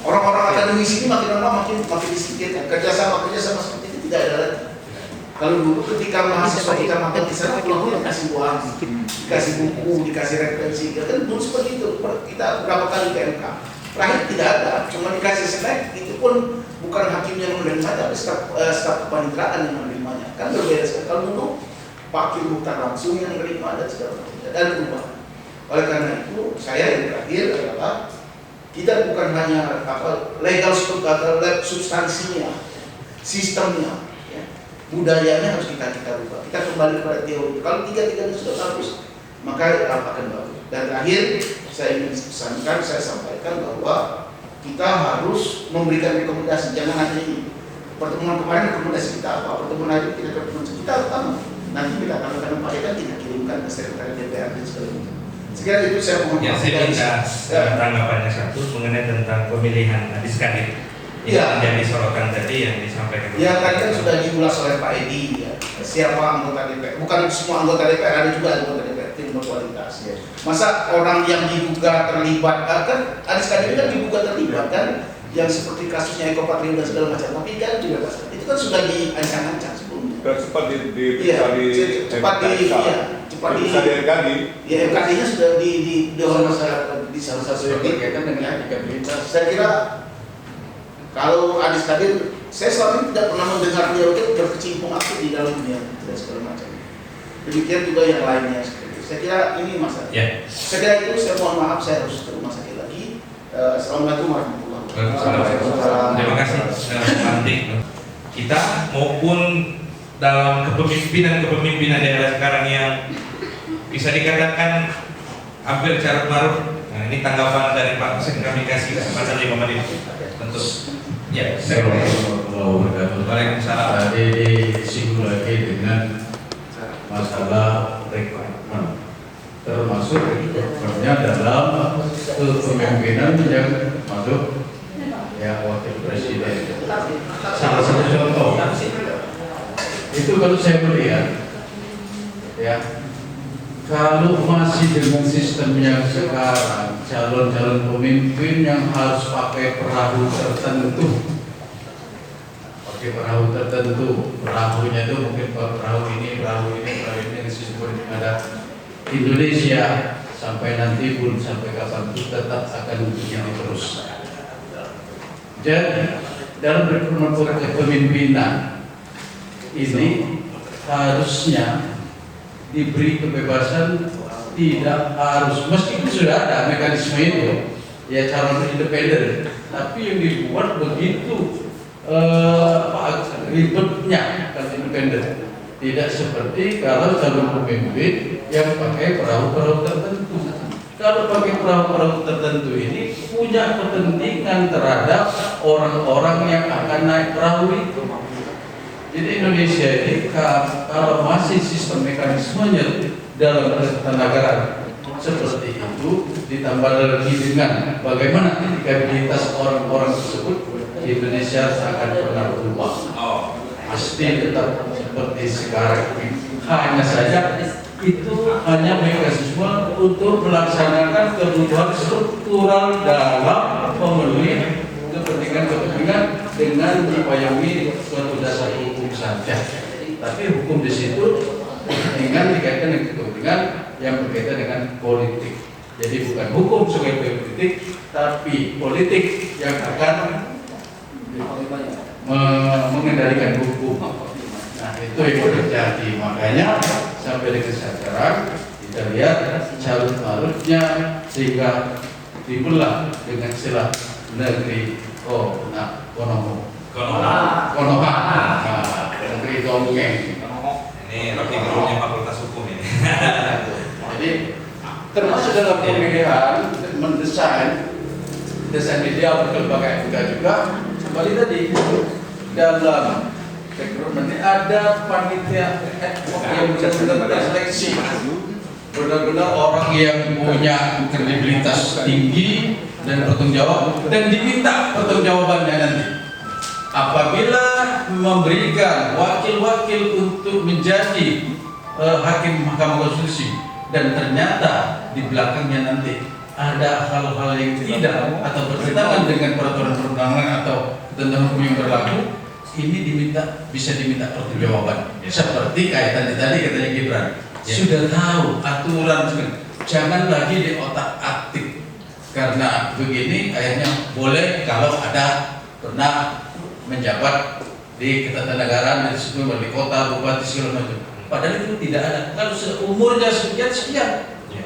Orang-orang akademis ini makin lama makin disingkirkan. Kerjasama seperti ini tidak ada lagi. Kalau dulu ketika mahasiswa kita makan di sana, pulang dikasih uang, dikasih buku, dikasih referensi, kan dulu seperti itu. Kita berapa kali ke MK, terakhir tidak ada, cuma dikasih snack. Itu pun bukan hakim yang menerima, tapi staf kepaniteraan yang menerimanya. Kan berbeda sekali. Kalau dulu Pak Kim Mukhtar langsung yang menerima dan segala macam, dan berubah. Oleh karena itu, saya yang terakhir adalah kita bukan hanya legal substansinya, sistemnya, ya, budayanya harus kita rubah. Kita kembali kepada teori. Kalau tiga-tiganya sudah bagus, maka akan bagus. Dan terakhir, saya ingin pesankan, saya sampaikan bahwa kita harus memberikan rekomendasi. Jangan hanya ini. Pertemuan kemarin rekomendasi kita apa? Pertemuan hari ini tidak rekomendasi kita utama. Nanti kita akan upayakan kita kirimkan ke sekretariat DPR dan sebagainya. Sekiranya itu saya mohon. Ya, saya minta tanggapannya satu mengenai tentang pemilihan Adiskadit. Ini menjadi sorotan tadi yang disampaikan. Ya, tadi kan sudah diulas oleh Pak Edi. Ya. Siapa anggota DPR? Bukan semua anggota DPR, ada juga anggota DPR tim berkualitas. Ya. Masa orang yang diduga terlibat, kan Adiskadit kan diduga terlibat kan? Yang seperti kasusnya Eko Patrio dan segala macam, tapi kan dibebaskan. Itu kan sudah diancang-ancang sebelumnya. Dan cepat Ya, MKD-nya sudah di salah satu yang berkaitan dengan elektabilitas. Saya kira kalau Adiskadit, saya selama ini tidak pernah mendengar dia itu berkecimpung aktif di dalam dunia dan segala macam. Demikian juga yang lainnya. Saya kira ini masalah. Ya. Saya kira itu, saya mohon maaf saya harus ke rumah sakit lagi. Assalamualaikum warahmatullahi wabarakatuh. Terima kasih. Nanti kita maupun dalam kepemimpinan daerah sekarang yang bisa dikatakan hampir carut marut. Nah, ini tanggapan dari Pak Hussein, kami kasih kesempatan 5 menit. Tentu. Ya. Waalaikumsalam. Tadi disinggung lagi dengan masalah rekrutmen, termasuk rekrutmennya dalam kepemimpinan yang masuk ya wakil presiden. Salah satu contoh itu kalau saya melihat ya, kalau masih dengan sistem yang sekarang, calon-calon pemimpin yang harus pakai perahu tertentu, perahunya itu mungkin perahu ini yang disebut ada Indonesia sampai nanti pun sampai kapan pun tetap akan begini terus. Jadi dalam kepemimpinan ini harusnya diberi kebebasan, tidak harus, meskipun sudah ada mekanisme itu ya calon independen, tapi yang dibuat begitu ribetnya kalau independen, tidak seperti kalau calon pemimpin yang pakai perahu-perahu tertentu. Kalau pakai perahu-perahu tertentu ini punya kepentingan terhadap orang-orang yang akan naik perahu itu. Jadi Indonesia ini kalau masih sistem mekanismenya dalam ketatanegaraan seperti itu, ditambah lagi dengan bagaimana elektabilitas orang-orang tersebut, Indonesia akan pernah berubah. Pasti tetap seperti sekarang. Hanya saja itu hanya mekanisme untuk melaksanakan kebutuhan struktural dalam memenuhi kepentingan dengan dipayungi suatu dasar hukum saja. Tapi hukum di situ dengan dikaitkan dengan kepentingan yang berkaitan dengan politik. Jadi bukan hukum sebagai politik, tapi politik yang akan mengendalikan hukum. Nah itu yang terjadi, makanya sampai dengan sekarang kita lihat carut marutnya sehingga dibelah dengan istilah negeri Konoha, negeri dongeng. Ini rocky gerungnya Fakultas Hukum ini. Jadi termasuk dalam pemilihan mendesain ideal berbagai juga kembali tadi dalam rekrutmen ini ada panitia yang benar-benar terseleksi, benar-benar orang yang punya kredibilitas tinggi dan bertanggung jawab dan diminta pertanggungjawabannya nanti apabila memberikan wakil-wakil untuk menjadi hakim Mahkamah Konstitusi dan ternyata di belakangnya nanti ada hal-hal yang tidak atau bertentangan dengan peraturan perundangan atau ketentuan hukum yang berlaku, ini bisa diminta pertanggungjawaban. Seperti kaitan tadi katanya Gibran, sudah tahu aturan, jangan lagi di otak atik karena begini kayaknya boleh kalau ada pernah menjabat di ketatanegaraan di situ wali kota, bupati segala macam. Padahal itu tidak ada. Kalau umurnya sekian.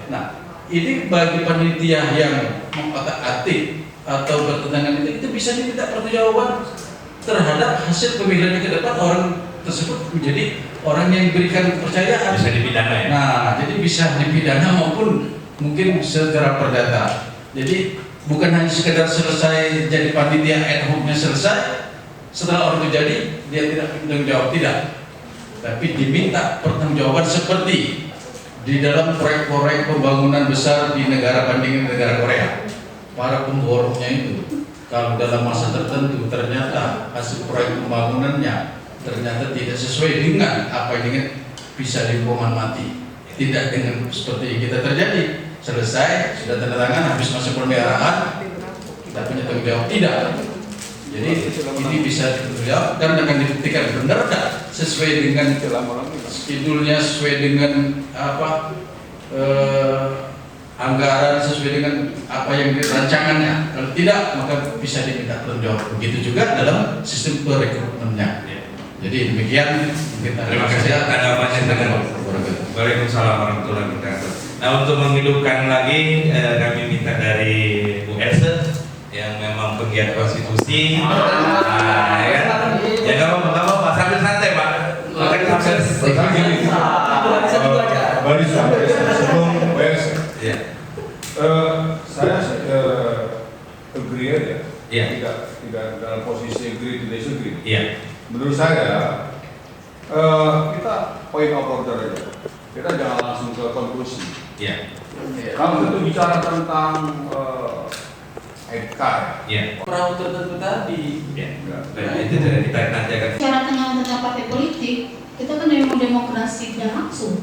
Nah, ini bagi panitia yang mengotak-atik atau bertentangan itu bisa diminta pertanggungjawaban terhadap hasil pemilihan ke depan orang tersebut menjadi orang yang diberikan kepercayaan. Bisa dipidana ya. Nah, jadi bisa dipidana maupun mungkin secara perdata. Jadi bukan hanya sekedar selesai jadi panitia ad hoc-nya selesai, setelah orang itu jadi dia tidak bertanggung jawab, tidak. Tapi diminta pertanggungjawaban seperti di dalam proyek-proyek pembangunan besar di negara bandingin negara Korea. Para pemborongnya itu kalau dalam masa tertentu ternyata hasil proyek pembangunannya ternyata tidak sesuai dengan apa yang ingin, bisa dihukuman mati. Tidak dengan seperti yang kita terjadi. Selesai, sudah tanda tangan, habis masa pemeliharaan, kita punya tanggung jawab, tidak. Jadi ini bisa dijawab dan akan dibuktikan benar tak sesuai dengan judulnya, sesuai dengan anggaran, sesuai dengan apa yang dirancangannya. Kalau tidak maka bisa diminta tanggung jawab. Begitu juga dalam sistem perekrutmennya. Jadi demikian kita. Terima kasih. Ada banyak dengan Waalaikumsalam warahmatullahi wabarakatuh. Nah, untuk menghidupkan lagi kami minta dari Bu Else yang memang penggiat konstitusi. Nah, ya nggak apa-apa, sambil santai Pak. Makan sambil. Baris sebelum Ya. Saya agree aja. Iya. Tidak dalam posisi agree tidak disagree. Iya. Menurut saya kita point of order aja. Kita jangan langsung ke konklusi. Iya. Kalau itu bicara tentang MK, Iya. Perahu tertentu tadi. Iya. Nah, itu sudah kita nanti akan. Bicara tentang partai politik, kita kan memang demokrasi tidak langsung.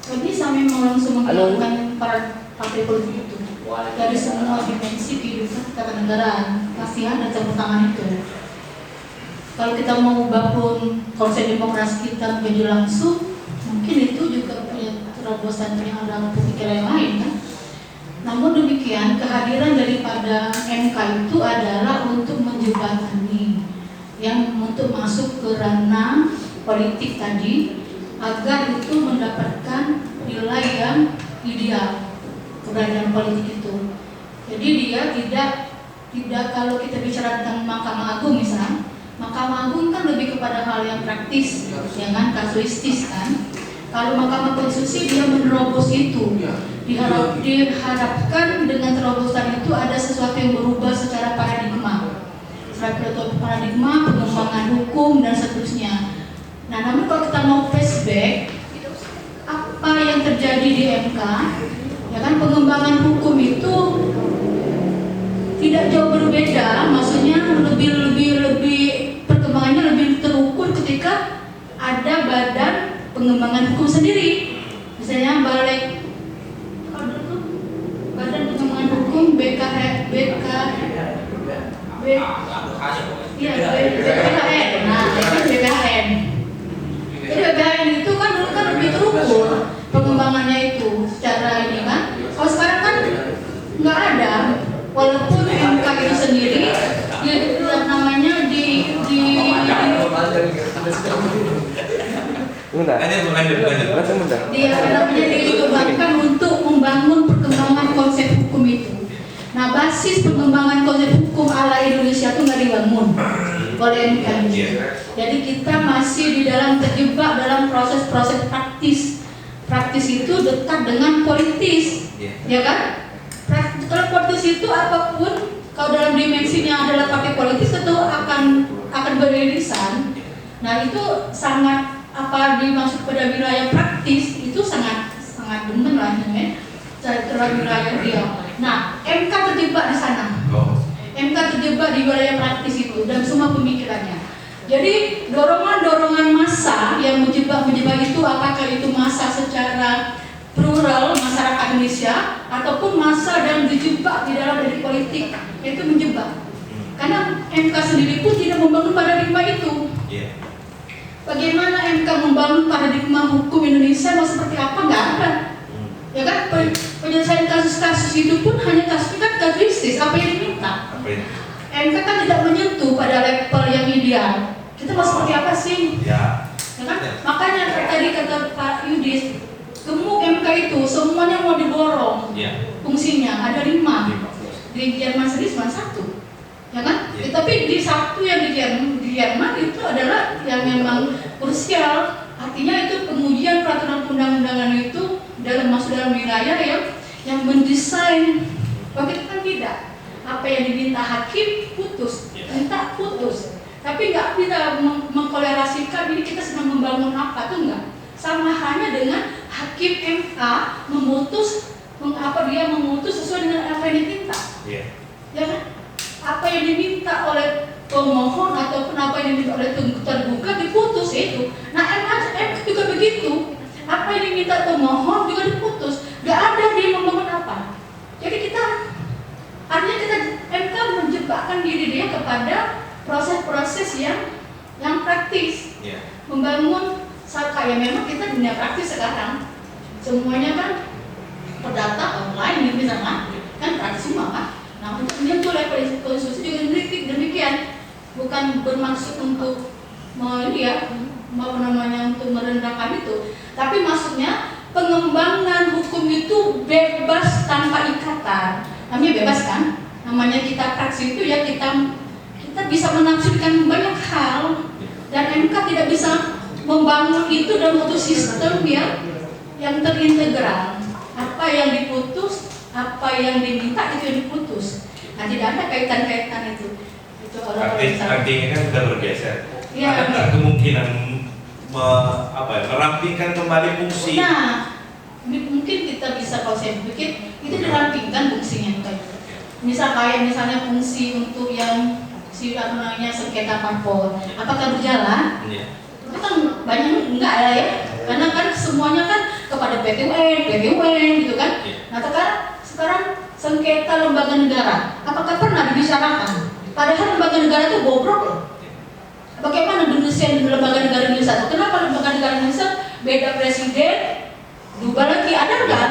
Jadi bisa memang langsung menghilangkan para partai politik itu dari semua dimensi kehidupan ketatanegaraan. Pasti ada campur tangan itu. Kalau kita mau ubah pun konsep demokrasi kita menjadi langsung, mungkin itu juga punya terobosan yang ada pemikiran yang lain kan. Namun demikian kehadiran daripada MK itu adalah untuk menjembatani yang untuk masuk ke ranah politik tadi agar itu mendapatkan nilai yang ideal keberadaan politik itu. Jadi dia tidak kalau kita bicara tentang Mahkamah Agung misalnya, Mahkamah Agung kan lebih kepada hal yang praktis, jangan kasuistis kan. Kalau Mahkamah Konstitusi dia menerobos itu, diharapkan dengan terobosan itu ada sesuatu yang berubah secara paradigma, pengembangan hukum dan seterusnya. Nah, namun kalau kita mau flashback, apa yang terjadi di MK, ya kan pengembangan hukum itu tidak jauh berbeda, maksudnya lebih perkembangannya lebih terukur ketika ada badan pengembangan hukum sendiri, misalnya badan pengembangan hukum BKHN. Nah, itu BKHN. Jadi BKHN itu kan dulu kan lebih terukur pengembangannya itu secara ini kan. Kalau sekarang kan nggak ada, walaupun MK itu sendiri dia namanya di Lanjut. Dia namanya dikembangkan untuk membangun perkembangan konsep hukum itu. Nah, basis pengembangan konsep hukum ala Indonesia itu nggak dibangun oleh MK. Jadi kita masih di dalam terjebak dalam proses-proses praktis. Praktis itu dekat dengan politis, ya kan? Kalau politis itu apapun, kalau dalam dimensinya adalah pakai politis tentu akan beririsan. Nah, itu sangat dimaksud pada wilayah praktis itu sangat demen lah ya. Terhadap wilayah dia. Nah, MK terjebak di sana. MK terjebak di wilayah praktis itu dan semua pemikirannya. Jadi dorongan massa yang menjebak itu, apakah itu massa secara plural masyarakat Indonesia ataupun massa yang dijebak di dalam elit politik, itu menjebak. Karena MK sendiri pun tidak membangun paradigma itu. Bagaimana MK membangun paradigma hukum Indonesia mau seperti apa? Nggak ada. Ya kan, penyelesaian kasus-kasus itu pun hanya kasusnya kasuistis, apa yang diminta. MK kan tidak menyentuh pada level yang ideal. Kita mau seperti apa sih? Ya kan? Makanya tadi kata Pak Yudis, gemuk MK itu semuanya mau diborong. Fungsinya ada 5. Di Jerman sendiri cuma 1. Ya kan? Tapi di 1 yang di Jerman itu adalah yang memang krusial. Artinya itu pengujian peraturan undang-undangan itu masuk dalam wilayah yang mendesain. Kalau kita kan tidak. Apa yang diminta hakim putus, minta putus. Tapi nggak bisa mengkolerasikan ini kita sedang membangun apa tuh enggak. Sama hanya dengan hakim MK memutus dia memutus sesuai dengan apa yang diminta. Ya kan? Apa yang diminta oleh pemohon ataupun apa yang diminta oleh tergugat diputus itu. Nah, MK juga begitu. Apa yang diminta pemohon juga diputus. Gak ada dia membangun apa. Jadi artinya kita MK menjebakkan diri dia kepada proses-proses yang praktis. Membangun kayak memang kita dunia praktis sekarang. Semuanya kan perdata online misalnya kan praktis semua kan. Nah, untuk menyentuh level konstitusi juga demikian. Bukan bermaksud untuk untuk merendahkan itu, tapi maksudnya pengembangan hukum itu bebas tanpa ikatan. Namanya bebas kan? Namanya kita praksi itu ya kita bisa menafsirkan banyak hal dan MK tidak bisa membangun itu dalam satu sistem yang terintegral. Apa yang diputus, apa yang diminta itu yang diputus. Nah, tidak ada kaitan-kaitan itu. Artinya kan sudah bergeser. Ya. Ada nggak kemungkinan merampingkan kembali fungsi? Nah, mungkin kita bisa kalau saya pikir itu dirampingkan fungsinya kayak. Misalnya fungsi untuk yang sengketa parpol, apakah berjalan? Itu kan banyak enggak lah ya, karena kan semuanya kan kepada PT UN gitu kan. Nah sekarang sengketa lembaga negara, apakah pernah dibicarakan? Padahal lembaga negara itu bobrok loh. Bagaimana desain lembaga negara Indonesia? Kenapa lembaga negara Indonesia beda presiden? Berubah lagi, ada nggak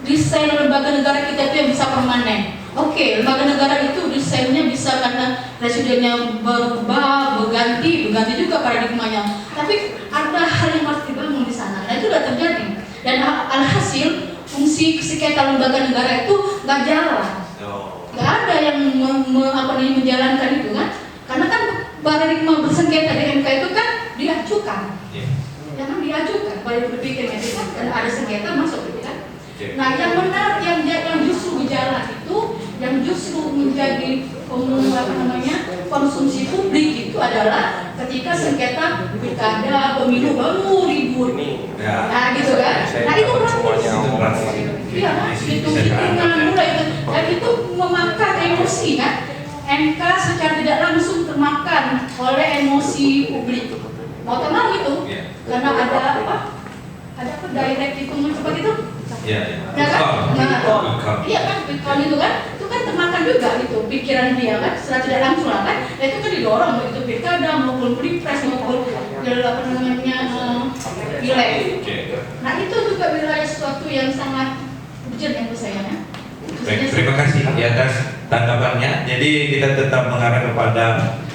desain lembaga negara kita itu yang bisa permanen? Oke, lembaga negara itu desainnya bisa karena presidennya berubah, berganti juga paradigmanya. Tapi ada hal yang harus dibangun di sana. Dan itu sudah terjadi. Dan alhasil fungsi sengketa lembaga negara itu nggak jalan. Nggak ada yang menjalankan itu kan? Karena kan paradigma bersengketa di MK itu kan diajukan. Jangan diajukan, kalau berpikirnya itu kan ada sengketa masuk gitu kan. Nah, yang benar yang justru berjalan itu, yang justru menjadi konsumsi publik itu adalah ketika sengketa pilkada, pemilu baru ribut. Nah, gitu kan. Nah, itu praktis. Iya kan? Hitung-hitungan mulai itu. Dan itu memakan emosi kan. MK secara tidak langsung termakan oleh emosi publik. Mau tahu itu? Karena ada direct hitungan seperti itu. Iya kan? Iya kan, Bitcoin itu kan termakan juga itu pikiran dia kan, secara tidak langsung lah kan. Nah, itu kan didorong begitu pilkada maupun pilpres maupun pileg. Nah, itu juga wilayah sesuatu yang sangat urgent yang saya. Baik, terima kasih di atas tanggapannya. Jadi kita tetap mengarah kepada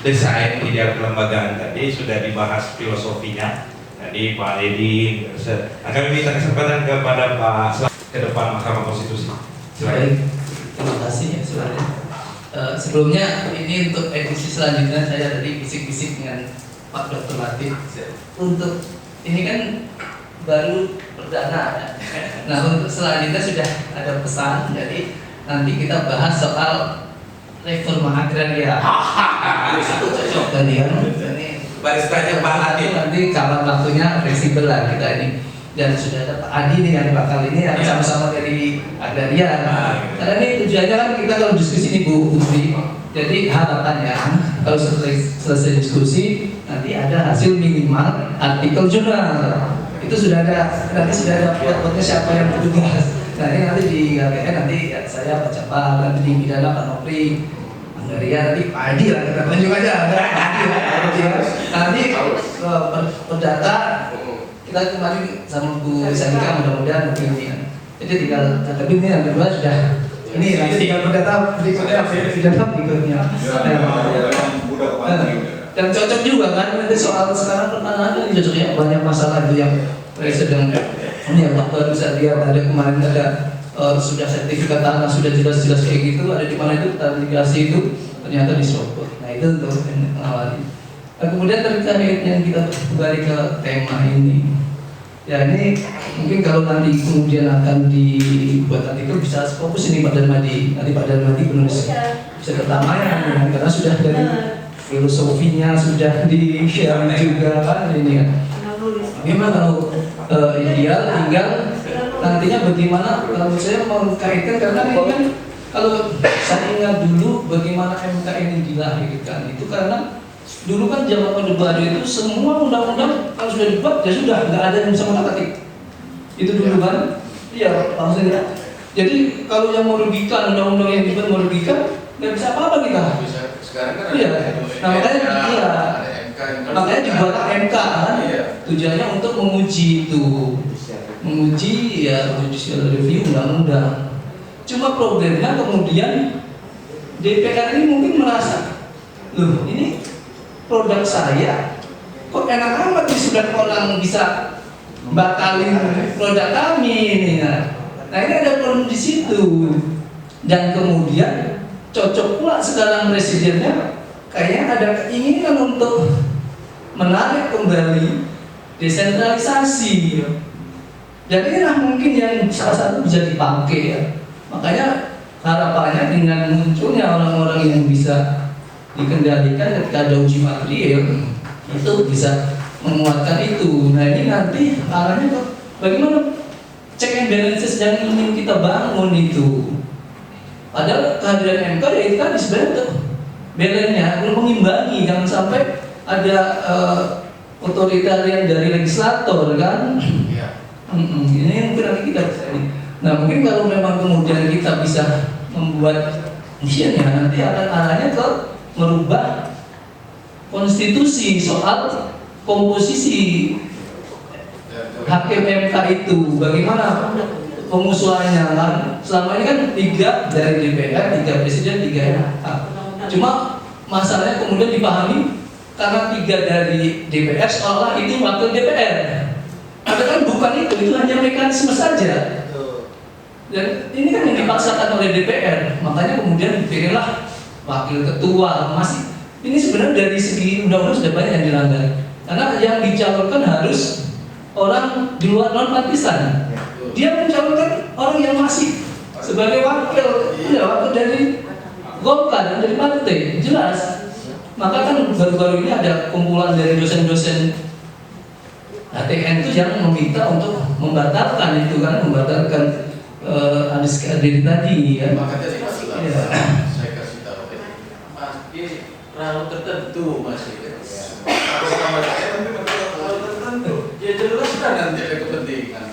desain ideal kelembagaan tadi sudah dibahas filosofinya. Tadi Pak Edi akan minta kesempatan kepada Pak ke depan Mahkamah Konstitusi. Baik, terima kasih ya sebenarnya. Sebelumnya ini untuk edisi selanjutnya saya tadi bisik-bisik dengan Pak Dr. Latif. Untuk ini kan baru perdana ya. Nah untuk selanjutnya sudah ada pesan, jadi nanti kita bahas soal reforma agraria. Itu cocok tadi kan. Baristanya Pak Latif. Nanti kapan waktunya fleksibel lah kita ini. Dan sudah ada Pak Adi nih yang bakal ini yang sama-sama dari agraria. Karena ini tujuannya kan kita kalau diskusi ini Bu Putri. Jadi harapannya kalau selesai diskusi nanti ada hasil minimal artikel jurnal. Itu sudah ada, nanti sudah ada buat-buatnya siapa yang bertugas. Nah ini nanti di KPN nanti ya, saya Pak Capar, nanti di pidana Pak Nopri, agraria nanti Pak Adi lah, kita tunjuk aja ada Pak Adi lah. Nanti perdata kita kemarin sama Bu Sanika mudah-mudahan mungkin ini. Jadi tinggal tapi ini yang kedua sudah ini nanti tinggal perdata berikutnya berikutnya. Dan cocok juga kan nanti soal sekarang pertanahan ini cocok ya, banyak masalah itu yang sedang ini ya Pak baru saya lihat ada kemarin ada sudah sertifikat tanah sudah jelas-jelas kayak gitu, ada di mana itu mitigasi itu ternyata diserobot. Nah itu untuk mengawali. Nah, kemudian terkait yang kita kembali ke tema ini, ya ini mungkin kalau nanti kemudian akan dibuat artikel bisa fokus ini Pak Darmadi, nanti Pak Darmadi penulis bisa ketamanya karena sudah dari filosofinya sudah di-share juga kan ini kan. Gimana kalau ideal tinggal nantinya bagaimana kalau saya mau kaitkan karena ini kan kalau saya ingat dulu bagaimana MK ini dilahirkan itu karena dulu kan zaman Orde Baru itu semua undang-undang kalau sudah dibuat ya sudah nggak ada yang bisa mengotak-atik itu dulu kan. Iya maksudnya jadi kalau yang merugikan undang-undang yang dibuat merugikan nggak bisa apa-apa kita. Sekarang kan iya. Nah makanya dibuat MK kan tujuannya untuk menguji itu, menguji ya judicial review undang-undang. Cuma problemnya kemudian DPR ini mungkin merasa loh ini produk saya kok enak amat di 9 orang bisa batalin produk kami ini. Nah ini ada problem di situ dan kemudian cocok pula sekarang presidennya kayaknya ada keinginan untuk menarik kembali desentralisasi dan inilah mungkin yang salah satu bisa dipakai ya. Makanya harapannya dengan munculnya orang-orang yang bisa dikendalikan ketika ada uji material itu bisa menguatkan itu. Nah ini nanti arahnya ke bagaimana check and balances yang ingin kita bangun itu. Padahal kehadiran MK ya itu kan sebenarnya untuk balance-nya, untuk mengimbangi, jangan sampai ada otoritarian dari legislator kan. Ini mungkin nanti kita bisa ini. Nah mungkin kalau memang kemudian kita bisa membuat misalnya nanti akan arahnya ke merubah konstitusi soal komposisi hakim MK itu, bagaimana pengusulannya kan. Selama ini kan 3 dari DPR, 3 presiden, 3 MK. Cuma masalahnya kemudian dipahami karena 3 dari DPR seolah itu wakil DPR. Padahal bukan itu hanya mekanisme saja. Dan ini kan yang dipaksakan oleh DPR. Makanya kemudian dipilihlah wakil ketua. Masih ini sebenarnya dari segi undang-undang sudah banyak yang dilanggar. Karena yang dicalonkan harus orang di luar non partisan. Dia mencalonkan orang yang masih sebagai wakil, ya wakil dari Golkar dan dari partai, jelas. Maka kan baru-baru ini ada kumpulan dari dosen-dosen HTN itu yang meminta untuk membatalkan itu kan, membatalkan Anies Kadir tadi ya. Maka tadi saya kasih tahu Mas, ini terlalu tertentu masih. Kalau sama saya tapi terlalu tertentu. Ya jelas kan nanti ada kepentingan.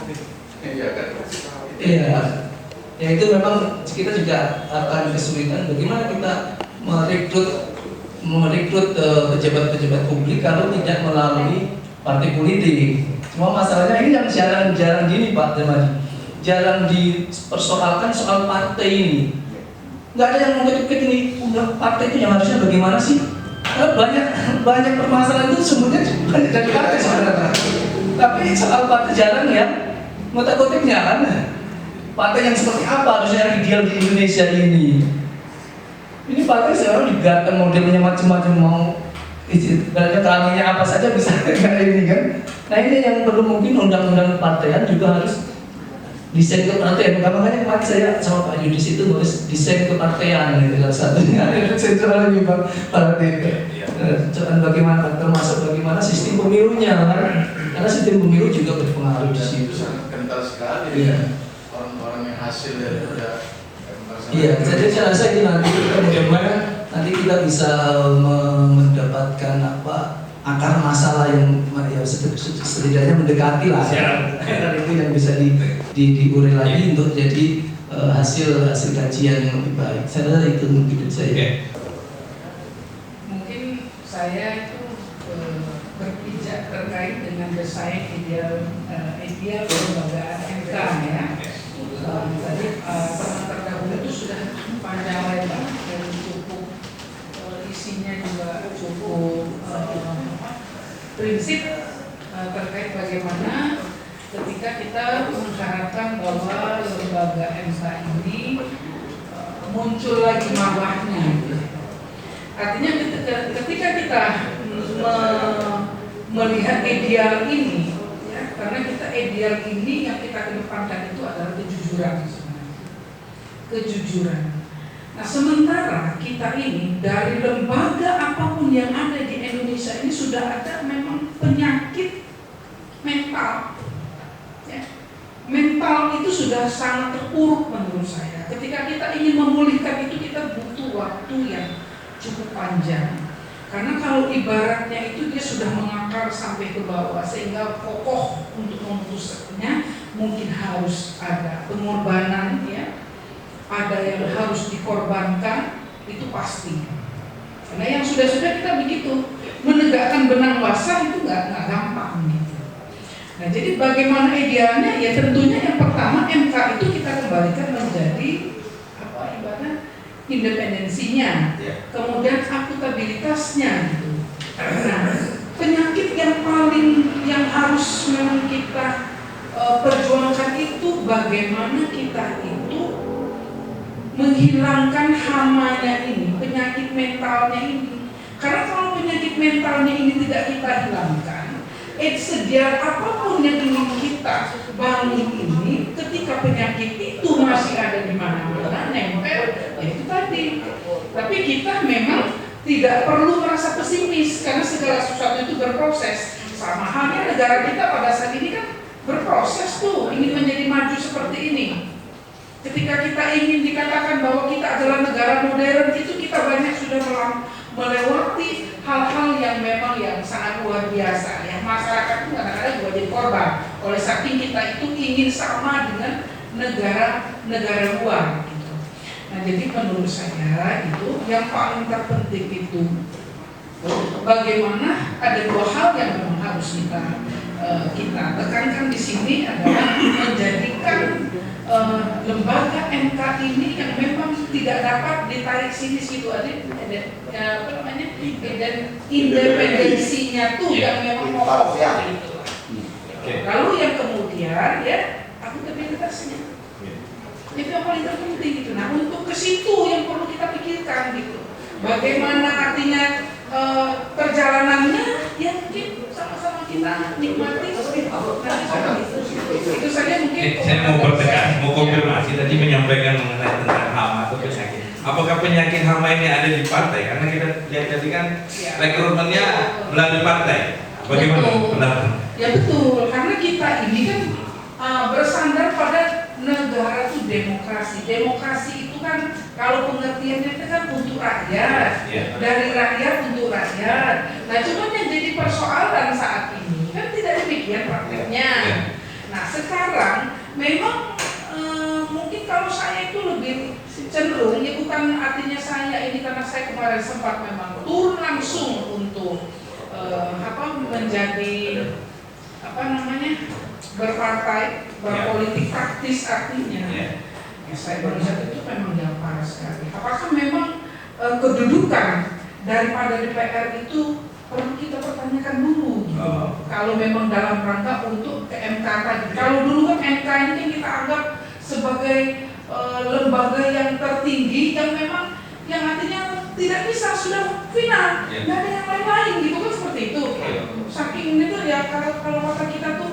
Iya kan. Iya. Ya itu memang kita juga akan kesulitan bagaimana kita merekrut pejabat-pejabat publik kalau tidak melalui partai politik. Cuma masalahnya ini yang jarang gini Pak Darmadi, jarang dipersoalkan soal partai ini. nggak ada yang mengkritik ini udah partai itu yang harusnya bagaimana sih? Karena banyak permasalahan itu semuanya banyak dari partai sebenarnya. Tapi soal partai jarang ya ngotak-ngotiknya kan. Partai yang seperti apa harusnya yang ideal di Indonesia ini? Ini partai sekarang digerakkan modelnya macam-macam, mau istilahnya keahliannya apa saja bisa kayak ini kan. Nah ini yang perlu mungkin undang-undang kepartaian juga harus desain kepartaian. Makanya kemarin saya sama Pak Yudis itu nulis desain kepartaian gitu salah satunya. Saya lagi Pak Soal bagaimana termasuk bagaimana sistem pemilunya kan. Karena sistem pemilu juga berpengaruh di situ. Sangat kental sekali Iya. orang-orang yang hasil daripada Iya, jadi saya rasa ini nanti mudah-mudahan nanti kita bisa mendapatkan apa akar masalah yang ya setidaknya mendekati lah akar itu yang bisa diurai lagi untuk jadi hasil kajian yang lebih baik. Saya rasa itu mungkin saya. Mungkin saya itu berpijak terkait dengan desain ideal lembaga MK ya. Tadi teman terdahulu itu sudah panjang lebar dan cukup isinya juga cukup prinsip terkait bagaimana ketika kita mengharapkan bahwa lembaga MK ini muncul lagi marwahnya. Artinya ketika kita melihat ideal ini, ya, karena kita ideal ini yang kita kedepankan itu adalah kejujuran. Kejujuran. Nah sementara kita ini dari lembaga apapun yang ada di Indonesia ini sudah ada memang penyakit mental. Ya. Mental itu sudah sangat terpuruk menurut saya. Ketika kita ingin memulihkan itu kita butuh waktu yang cukup panjang. Karena kalau ibaratnya itu dia sudah mengakar sampai ke bawah sehingga kokoh untuk memutuskannya mungkin harus ada pengorbanan ya, ada yang harus dikorbankan itu pasti. Karena yang sudah kita begitu menegakkan benang basah itu nggak gampang gitu. Nah jadi bagaimana idealnya ya tentunya yang pertama MK itu kita kembalikan menjadi apa ibaratnya independensinya, kemudian akuntabilitasnya gitu. Nah, penyakit yang harus memang kita perjuangkan itu bagaimana kita itu menghilangkan hamanya ini, penyakit mentalnya ini. Karena kalau penyakit mentalnya ini tidak kita hilangkan, sediar apapun yang ingin kita bangun ini, ketika penyakit itu masih ada di mana-mana, nempel, ya itu tadi. Tapi kita memang tidak perlu merasa pesimis karena segala sesuatu itu berproses. Sama halnya negara kita pada saat ini kan berproses tuh, ingin menjadi maju seperti ini. Ketika kita ingin dikatakan bahwa kita adalah negara modern, itu kita banyak sudah melewati hal-hal yang memang yang sangat luar biasa. Yang masyarakat itu kadang-kadang juga jadi korban. Oleh saking kita itu ingin sama dengan negara luar. Gitu. Nah jadi menurut saya itu yang paling terpenting itu bagaimana ada dua hal yang memang harus kita tekankan di sini adalah menjadikan lembaga MK ini yang memang tidak dapat ditarik sini situ ada apa namanya independensinya tuh yang memang kokoh gitu. Lalu yang kemudian ya akuntabilitasnya itu yang paling terpenting gitu. Nah untuk ke situ yang perlu kita pikirkan gitu. Bagaimana artinya perjalanannya ya mungkin sama-sama kita nikmati itu saja mungkin. Saya mau konfirmasi tadi menyampaikan mengenai tentang hama atau penyakit. Apakah penyakit hama ini ada di partai? Karena kita lihat tadi kan rekrutmennya melalui partai. Bagaimana pendapat? Ya betul, karena kita ini kan bersandar pada negara itu demokrasi. Demokrasi itu kan kalau pengertiannya itu kan untuk rakyat, dari rakyat untuk rakyat. Nah cuma yang jadi persoalan saat ini kan tidak demikian prakteknya. Nah sekarang memang mungkin kalau saya itu lebih cenderung, ya bukan artinya saya ini karena saya kemarin sempat memang turun langsung untuk menjadi berpartai, berpolitik praktis artinya. Ya, saya melihat itu memang yang parah sekali. Apakah memang kedudukan daripada DPR itu perlu kita pertanyakan dulu gitu. Kalau memang dalam rangka untuk ke MK tadi. Kalau dulu kan MK ini kan kita anggap sebagai lembaga yang tertinggi yang memang yang artinya tidak bisa sudah final, nggak ada yang lain-lain gitu kan, seperti itu. Saking itu ya, kalau kata kita tuh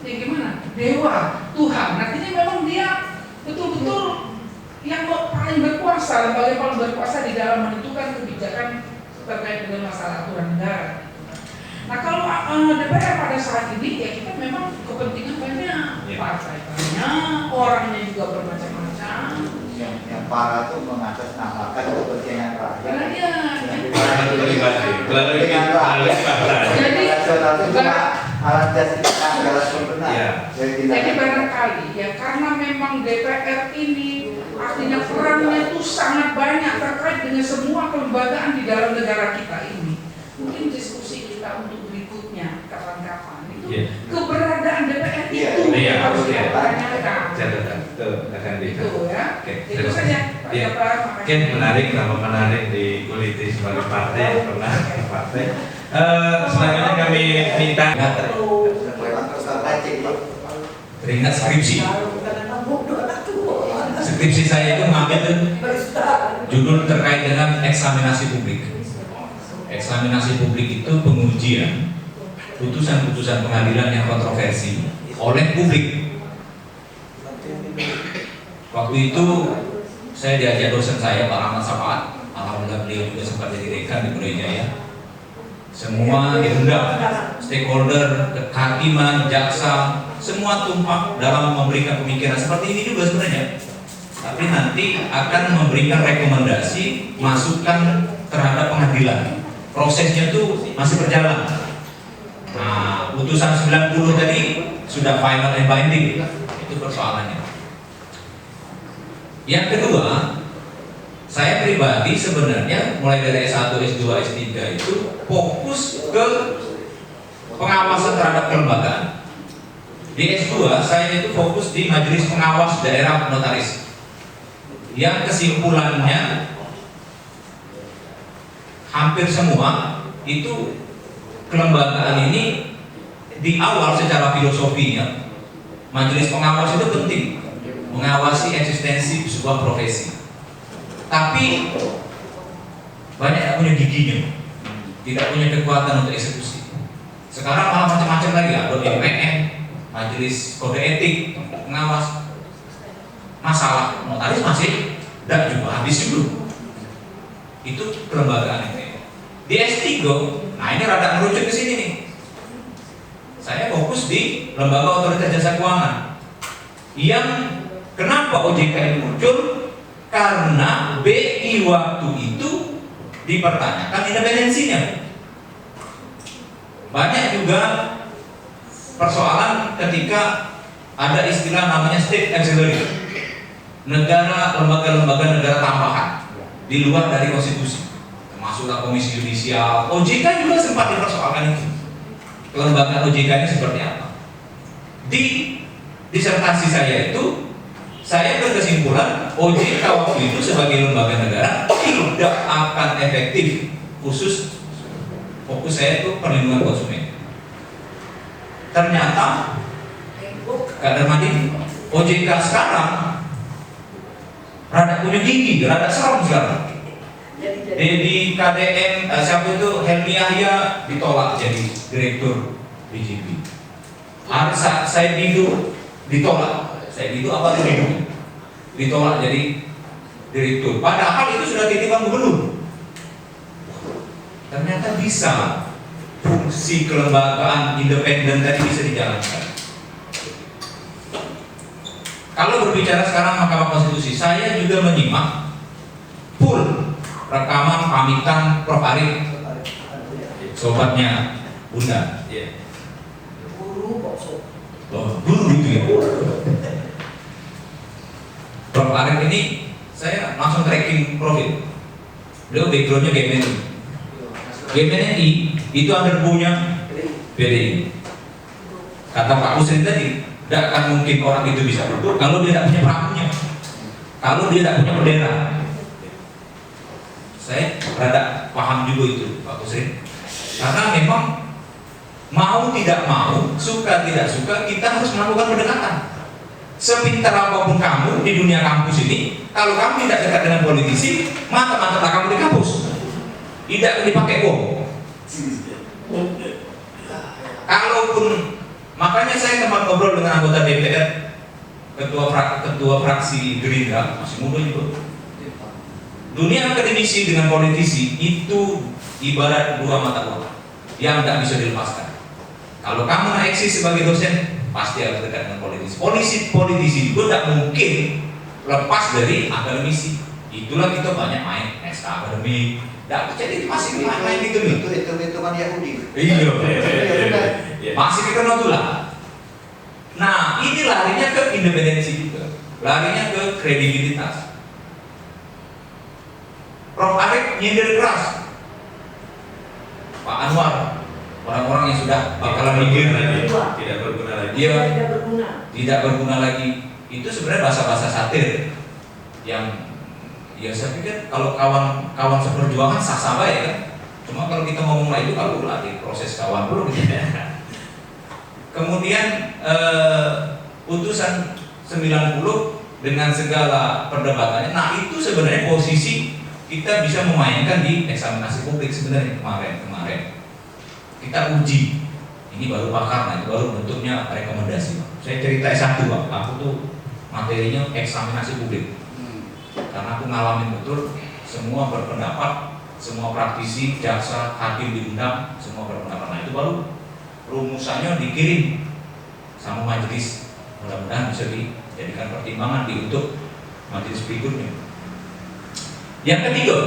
ya gimana, dewa, Tuhan, artinya memang dia betul-betul yang paling berkuasa, lembaga yang paling berkuasa di dalam menentukan kebijakan terkait dengan masalah aturan negara. Nah kalau DPR pada saat ini ya kita memang kepentingan banyak, partai banyak, orangnya juga bermacam-macam. Yang parah tuh mengatasnamakan kepentingan rakyat. Karena dia Jadi nasional itu cuma alat justifikasi segala benar. Jadi barangkali ya karena memang DPR ini artinya perannya itu sangat banyak terkait dengan semua kelembagaan di dalam negara kita ini. Mungkin diskusi kita untuk berikutnya kapan-kapan itu keberadaan DPR itu harus kita pertanyakan. Itu ya. Itu saja. Mungkin menarik, nama menarik di kuliti sebagai partai, pernah partai. Selanjutnya kami minta teringat skripsi. Skripsi saya itu mengambil judul terkait dengan eksaminasi publik. Eksaminasi publik itu pengujian putusan-putusan pengadilan yang kontroversi oleh publik. Waktu itu saya diajak dosen saya Pak Rahmat Sapaat, alhamdulillah beliau juga sempat jadi dekan di Brawijaya. Semua diundang, stakeholder, kehakiman, jaksa, semua tumpah dalam memberikan pemikiran seperti ini juga sebenarnya. Tapi nanti akan memberikan rekomendasi, masukan terhadap pengadilan. Prosesnya itu masih berjalan. Nah, putusan 90 tadi sudah final and binding, itu persoalannya. Yang kedua, saya pribadi sebenarnya mulai dari S1, S2, S3 itu fokus ke pengawasan terhadap kelembagaan. Di S2 saya itu fokus di Majelis Pengawas Daerah Notaris, yang kesimpulannya hampir semua itu kelembagaan ini di awal secara filosofinya Majelis Pengawas itu penting mengawasi eksistensi sebuah profesi, tapi banyak yang punya giginya, tidak punya kekuatan untuk eksekusi. Sekarang malah macam-macam lagi, ada MPN, Majelis Kode Etik, pengawas. Masalah notaris masih dan juga habis dulu. Itu kelembagaan ini. Di S3, nah ini rada merujuk ke sini nih. Saya fokus di Lembaga Otoritas Jasa Keuangan. Yang kenapa OJK ini muncul? Karena BI waktu itu dipertanyakan independensinya. Banyak juga persoalan ketika ada istilah namanya state auxiliary, negara, lembaga-lembaga negara tambahan di luar dari konstitusi, termasuklah komisi yudisial. OJK juga sempat dipersoalkan itu. Kelembagaan OJK ini seperti apa? Di disertasi saya itu, saya berkesimpulan OJK waktu itu sebagai lembaga negara tidak akan efektif, khusus fokus saya itu perlindungan konsumen. Ternyata Kader Madi, OJK sekarang rada punya gigi, rada serem sekarang. Di KDM siapa itu Helmi Yahya ditolak jadi direktur BJB. Saya Didu ditolak. Saya Didu apa Didu? Ditolak jadi direktur. Padahal itu sudah titipan gubernur. Ternyata bisa fungsi kelembagaan independen tadi bisa dijalankan. Kalau berbicara sekarang Mahkamah Konstitusi, saya juga menyimak full rekaman pamitan Prof. Arif, sobatnya Bunda. Guru itu ya. Prof. Arif ini saya langsung tracking profil. Beliau backgroundnya GMNI. GMNI itu under punya PDI. Kata Pak Hussein tadi, tidak akan mungkin orang itu bisa duduk kalau dia tidak punya perahunya. kalau dia tidak punya bendera. Saya rada paham juga itu Pak Kusrin, karena memang mau tidak mau, suka tidak suka, kita harus melakukan pendekatan. Sepintar apapun kamu di dunia kampus ini, kalau kamu tidak dekat dengan politisi, mata-mata kamu di kampus tidak dipakai bom. Kalaupun, makanya saya teman ngobrol dengan anggota DPR, ketua fraksi Gerindra, masih muda juga. Dunia akademisi dengan politisi itu ibarat dua mata uang yang tidak bisa dilepaskan. Kalau kamu naik eksis sebagai dosen, pasti harus dekat dengan politisi. Politisi juga tidak mungkin lepas dari akademisi. Itulah kita banyak main SK akademik. Jadi itu masih main gitu nih. Itu kan Yahudi. Iya. Masih kita notulah. Nah, ini larinya ke independensi juga, larinya ke kredibilitas. Prof. Arief nyindir keras Pak Anwar, orang-orang yang sudah bakalan mikir lagi, tidak berguna lagi. Iya, tidak berguna lagi. Itu sebenarnya bahasa-bahasa satir yang ya saya pikir kalau kawan seperjuangan sah-sah ya kan. Cuma kalau kita ngomong itu kalau latih proses kawan dulu gitu ya. Kemudian putusan 90 dengan segala perdebatannya, nah itu sebenarnya posisi kita bisa memainkan di eksaminasi publik sebenarnya kemarin kita uji. Ini baru pakar, nah itu baru bentuknya rekomendasi. Saya cerita S1 Pak, aku tuh materinya eksaminasi publik karena aku ngalamin betul semua berpendapat, semua praktisi, jaksa, hakim diundang, semua berpendapat. Nah itu baru rumusannya dikirim sama majelis, mudah-mudahan bisa dijadikan pertimbangan untuk majelis berikutnya. Yang ketiga,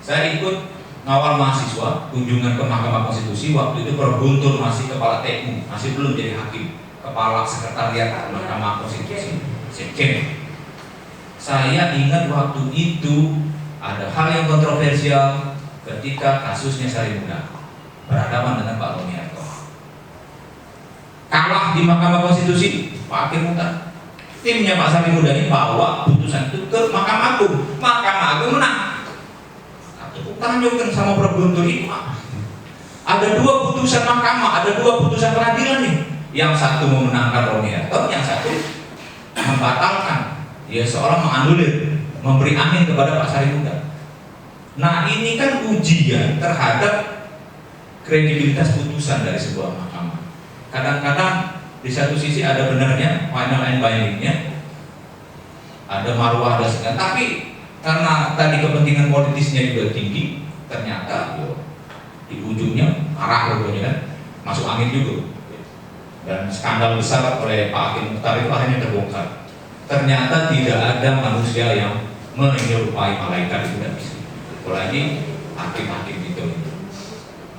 saya ikut ngawal mahasiswa kunjungan ke Mahkamah Konstitusi. Waktu itu Prof. Guntur masih kepala TU, masih belum jadi hakim, kepala sekretariat Mahkamah Konstitusi, Sekjen. Saya ingat waktu itu ada hal yang kontroversial ketika kasusnya Sarimuda berhadapan dengan Pak Romiarto. Kalah di Mahkamah Konstitusi, Pak Hakim Mukhtar. Timnya Pak Sarimuda ini bawa putusan itu ke Mahkamah Agung. Mahkamah Agung menang. Aku tanyakan sama Prof. Guntur ini, ada dua putusan mahkamah, ada dua putusan pengadilan nih. Yang satu memenangkan Romiarto, yang satu membatalkan. Ya seorang menganulir, memberi angin kepada Pak Sarimuda. Nah ini kan ujian terhadap kredibilitas putusan dari sebuah mahkamah. Kadang-kadang di satu sisi ada benarnya, final and bindingnya, ada marwah, ada segala. Tapi karena tadi kepentingan politisnya juga tinggi, ternyata di ujungnya arah logonya kan masuk angin juga. Dan skandal besar oleh Pak Hakim Mukhtar itu akhirnya terbongkar. Ternyata tidak ada manusia yang menyerupai malaikat, itu tidak bisa. Apalagi hakim-hakim itu.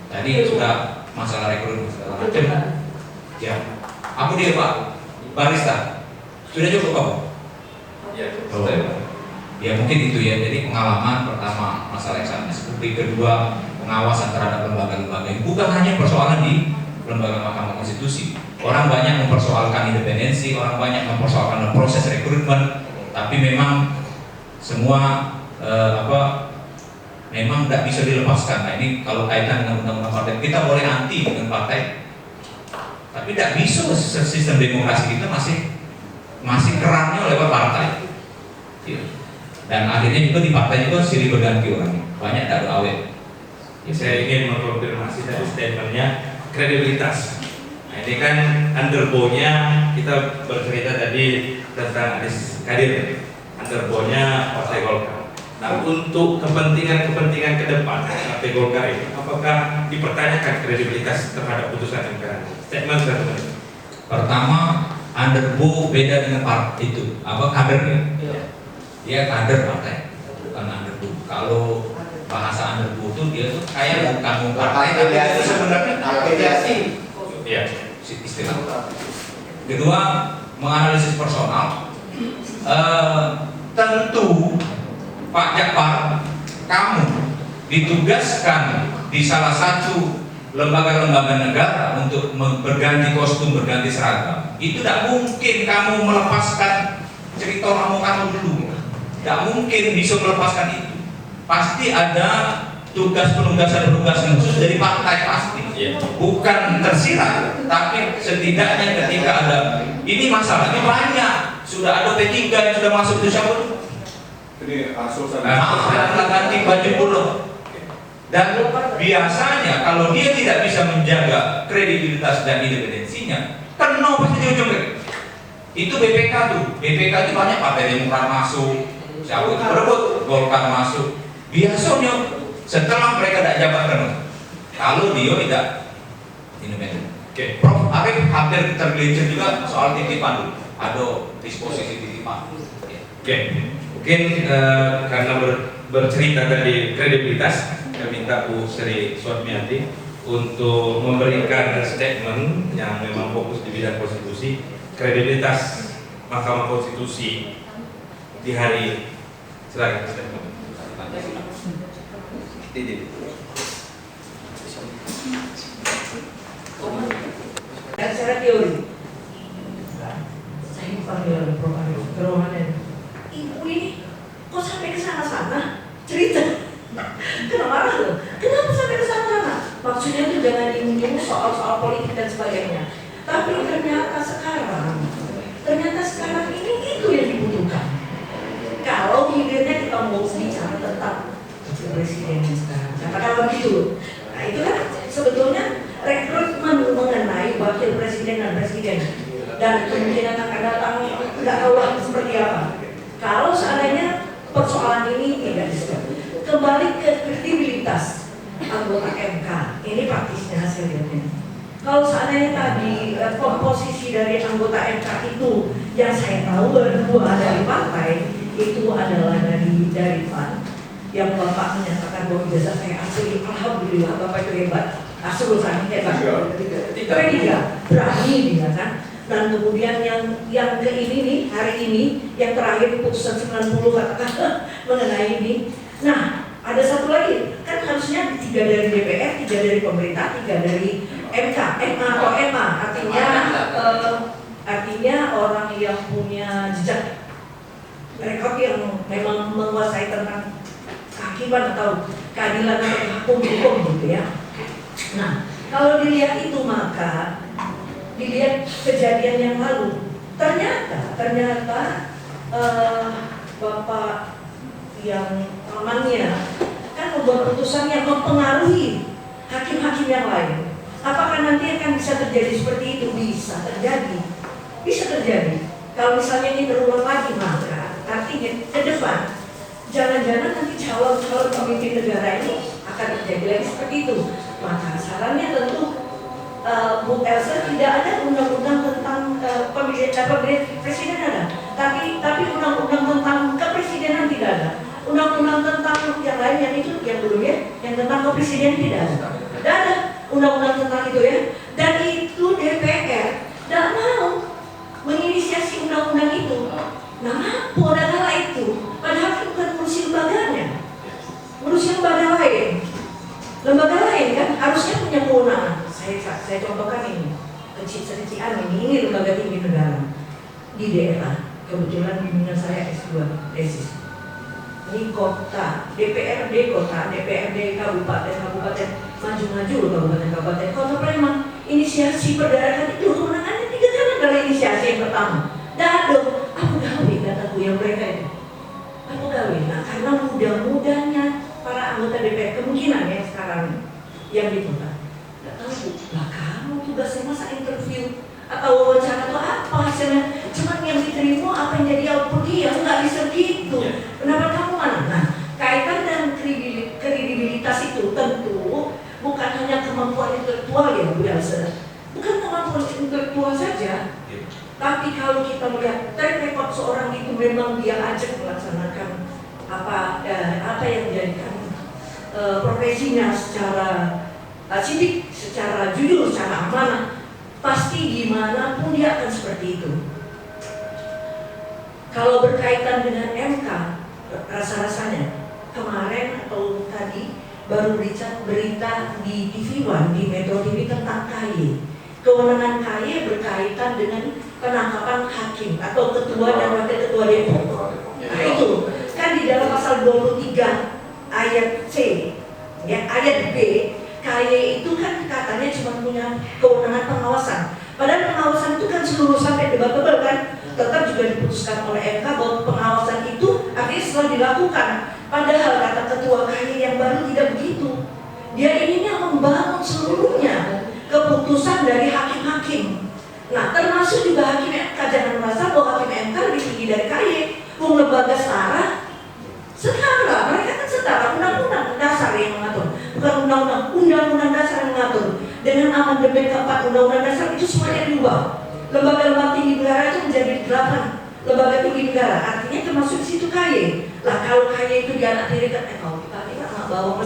Tadi sudah masalah rekrut segala macam. Ya, apa dia Pak? Barista. Sudah cukup Pak? Ya, cukup. Ya mungkin itu ya. Jadi pengalaman pertama masalah eksaminasi publik, kedua pengawasan terhadap lembaga-lembaga. Bukan hanya persoalan di lembaga Mahkamah Konstitusi. Orang banyak mempersoalkan independensi, orang banyak mempersoalkan proses rekrutmen, tapi memang semua memang tidak bisa dilepaskan. Nah ini kalau kaitan dengan undang-undang partai, kita boleh anti dengan partai, tapi tidak bisa sistem demokrasi kita masih kerannya lewat partai. Dan akhirnya juga di partai juga silih berganti orangnya, banyak tak ada awet. Saya ingin mengkonfirmasi tadi statementnya kredibilitas. Nah ini kan underbone-nya kita bercerita tadi tentang Anies Kadir, underbone-nya Partai Golkar. Nah untuk kepentingan ke depan Partai Golkar ini, apakah dipertanyakan kredibilitas terhadap putusan MK? Statement tersebut. Pertama, underbo beda dengan partai itu, kadernya. Dia kader partai, bukan underbo. Kalau bahasa underbo itu dia tuh kayak bukan partai, tapi itu sebenarnya afiliasi. Ya, istilah. Kedua, menganalisis personal. Tentu Pak Jakfar, kamu ditugaskan di salah satu lembaga-lembaga negara untuk berganti kostum, berganti seragam. Itu tidak mungkin kamu melepaskan cerita kamu dulu. Nggak mungkin bisa melepaskan itu. Pasti ada tugas penugasan khusus dari partai pasti. Bukan tersirat, tapi setidaknya ketika ada ini masalahnya banyak. Sudah ada P3 yang sudah masuk itu siapa? Ini Arsul ganti baju dulu. Dan biasanya kalau dia tidak bisa menjaga kredibilitas dan independensinya, kena pasti di ujung. Itu BPK tuh. BPK itu banyak Partai Demokrat masuk, siapa itu berebut, Golkar masuk. Biasanya setelah mereka tidak jabatan, kalau dia tidak independen. Prof Arif hampir tergelincir juga soal titipan dulu. Ada disposisi titipan. Mungkin karena bercerita tadi kredibilitas, saya minta Bu Sri Suatmiati untuk memberikan statement yang memang fokus di bidang konstitusi, kredibilitas Mahkamah Konstitusi di hari. Silakan statement. Secara teori, saya panggil Prof. Arif Kerohanan. Ibu ini kok sampai ke sana-sana cerita? Kenapa marah loh? Kenapa sampai ke sana-sana? Maksudnya itu jangan ingin soal-soal politik dan sebagainya. Tapi ternyata sekarang ini itu yang dibutuhkan. Kalau hilirnya kita mau bicara tentang presiden sekarang, katakanlah begitu. Nah itu kan sebetulnya rekrutmen mengenai wakil presiden dan presiden dan kemungkinan akan datang nggak tahu lah seperti apa. Kalau seandainya persoalan ini tidak disebut, kembali ke kredibilitas anggota MK, ini praktisnya saya lihatnya. Kalau seandainya tadi komposisi dari anggota MK itu yang saya tahu berdua dari partai itu adalah dari PAN, yang Bapak menyatakan bahwa biasa saya asli, alhamdulillah Bapak itu hebat, asal saya hebat. Tiga berani dia kan. Dan kemudian yang ke ini nih, hari ini yang terakhir putusan 90 katakan mengenai ini. Nah, ada satu lagi, kan harusnya 3 dari DPR, 3 dari pemerintah, 3 dari MK, MA, artinya orang yang punya jejak rekod yang memang menguasai tentang kehakiman atau keadilan atau hukum gitu ya. Nah, kalau dilihat itu maka dilihat kejadian yang lalu, ternyata Bapak yang amannya kan membuat putusan yang mempengaruhi hakim-hakim yang lain. Apakah nanti akan bisa terjadi seperti itu? Bisa terjadi. Kalau misalnya ini berulang lagi, maka artinya ke depan jangan-jangan nanti calon pemimpin negara ini akan terjadi lagi seperti itu. Maka sarannya tentu Bu Elsa tidak ada undang-undang tentang pemilihan presiden ada, tapi undang-undang tentang kepresidenan tidak ada. Undang-undang tentang yang lain yang itu yang belum ya, yang tentang kepresidenan tidak ada. Tidak ada undang-undang tentang itu ya. Dan itu DPR tidak mau menginisiasi undang-undang itu. Nah, mampu ada kala itu. Padahal itu bukan ngurusi lembaganya, ngurusi lembaga lain kan harusnya punya kewenangan. Saya contohkan ini kecil-kecilan ini lembaga tinggi negara di daerah. Kebetulan bimbingan saya S2 tesis. Ini kota, DPRD kota, DPRD kabupaten, maju-maju kabupaten. Kota Palembang inisiasi perdarahan itu kewenangannya 3 kali adalah inisiasi yang pertama. Dado, aku gawe kataku yang mereka itu. Aku gawe. Nah, karena mudah-mudahnya para anggota DPR kemungkinan ya sekarang yang di kota. Nggak tahu, lah kamu tugasnya masa interview atau wawancara atau apa hasilnya? Cuman yang diterima apa yang jadi output dia nggak bisa gitu. Pendapat kamu mana? Nah, kaitan dan kredibilitas itu tentu bukan hanya kemampuan intelektual ya Bu Elsa. Bukan kemampuan intelektual saja. Tapi kalau kita melihat track record seorang itu memang dia ajak melaksanakan apa yang menjadikan profesinya secara sidik, secara jujur, secara amanah, pasti dimanapun dia akan seperti itu. Kalau berkaitan dengan MK, rasa-rasanya kemarin atau tadi baru berita di TV One, di Metro TV tentang KY. Kewenangan KY berkaitan dengan penangkapan hakim atau ketua dan wakil ketua Depok. Nah itu kan di dalam pasal 23 ayat C, ya ayat B, KY itu kan katanya cuma punya kewenangan pengawasan. Padahal pengawasan itu kan seluruh sampai debatable kan, tetap juga diputuskan oleh MK bahwa pengawasan itu akhirnya setelah dilakukan. Padahal kata ketua KY yang baru tidak begitu. Dia inginnya membangun seluruhnya keputusan dari hakim-hakim. Nah termasuk juga hakim MK, jangan merasa bahwa hakim MK lebih tinggi dari KY. Lembaga setara, mereka kan setara. Undang-undang dasar yang mengatur, bukan undang-undang dasar yang mengatur. Dengan amandemen keempat undang-undang dasar itu semuanya diubah. Lembaga-lembaga tinggi negara itu menjadi 8 lembaga tinggi negara, artinya termasuk di situ KY. Lah kalau KY itu dianaktirikan, kalau kita nggak bawa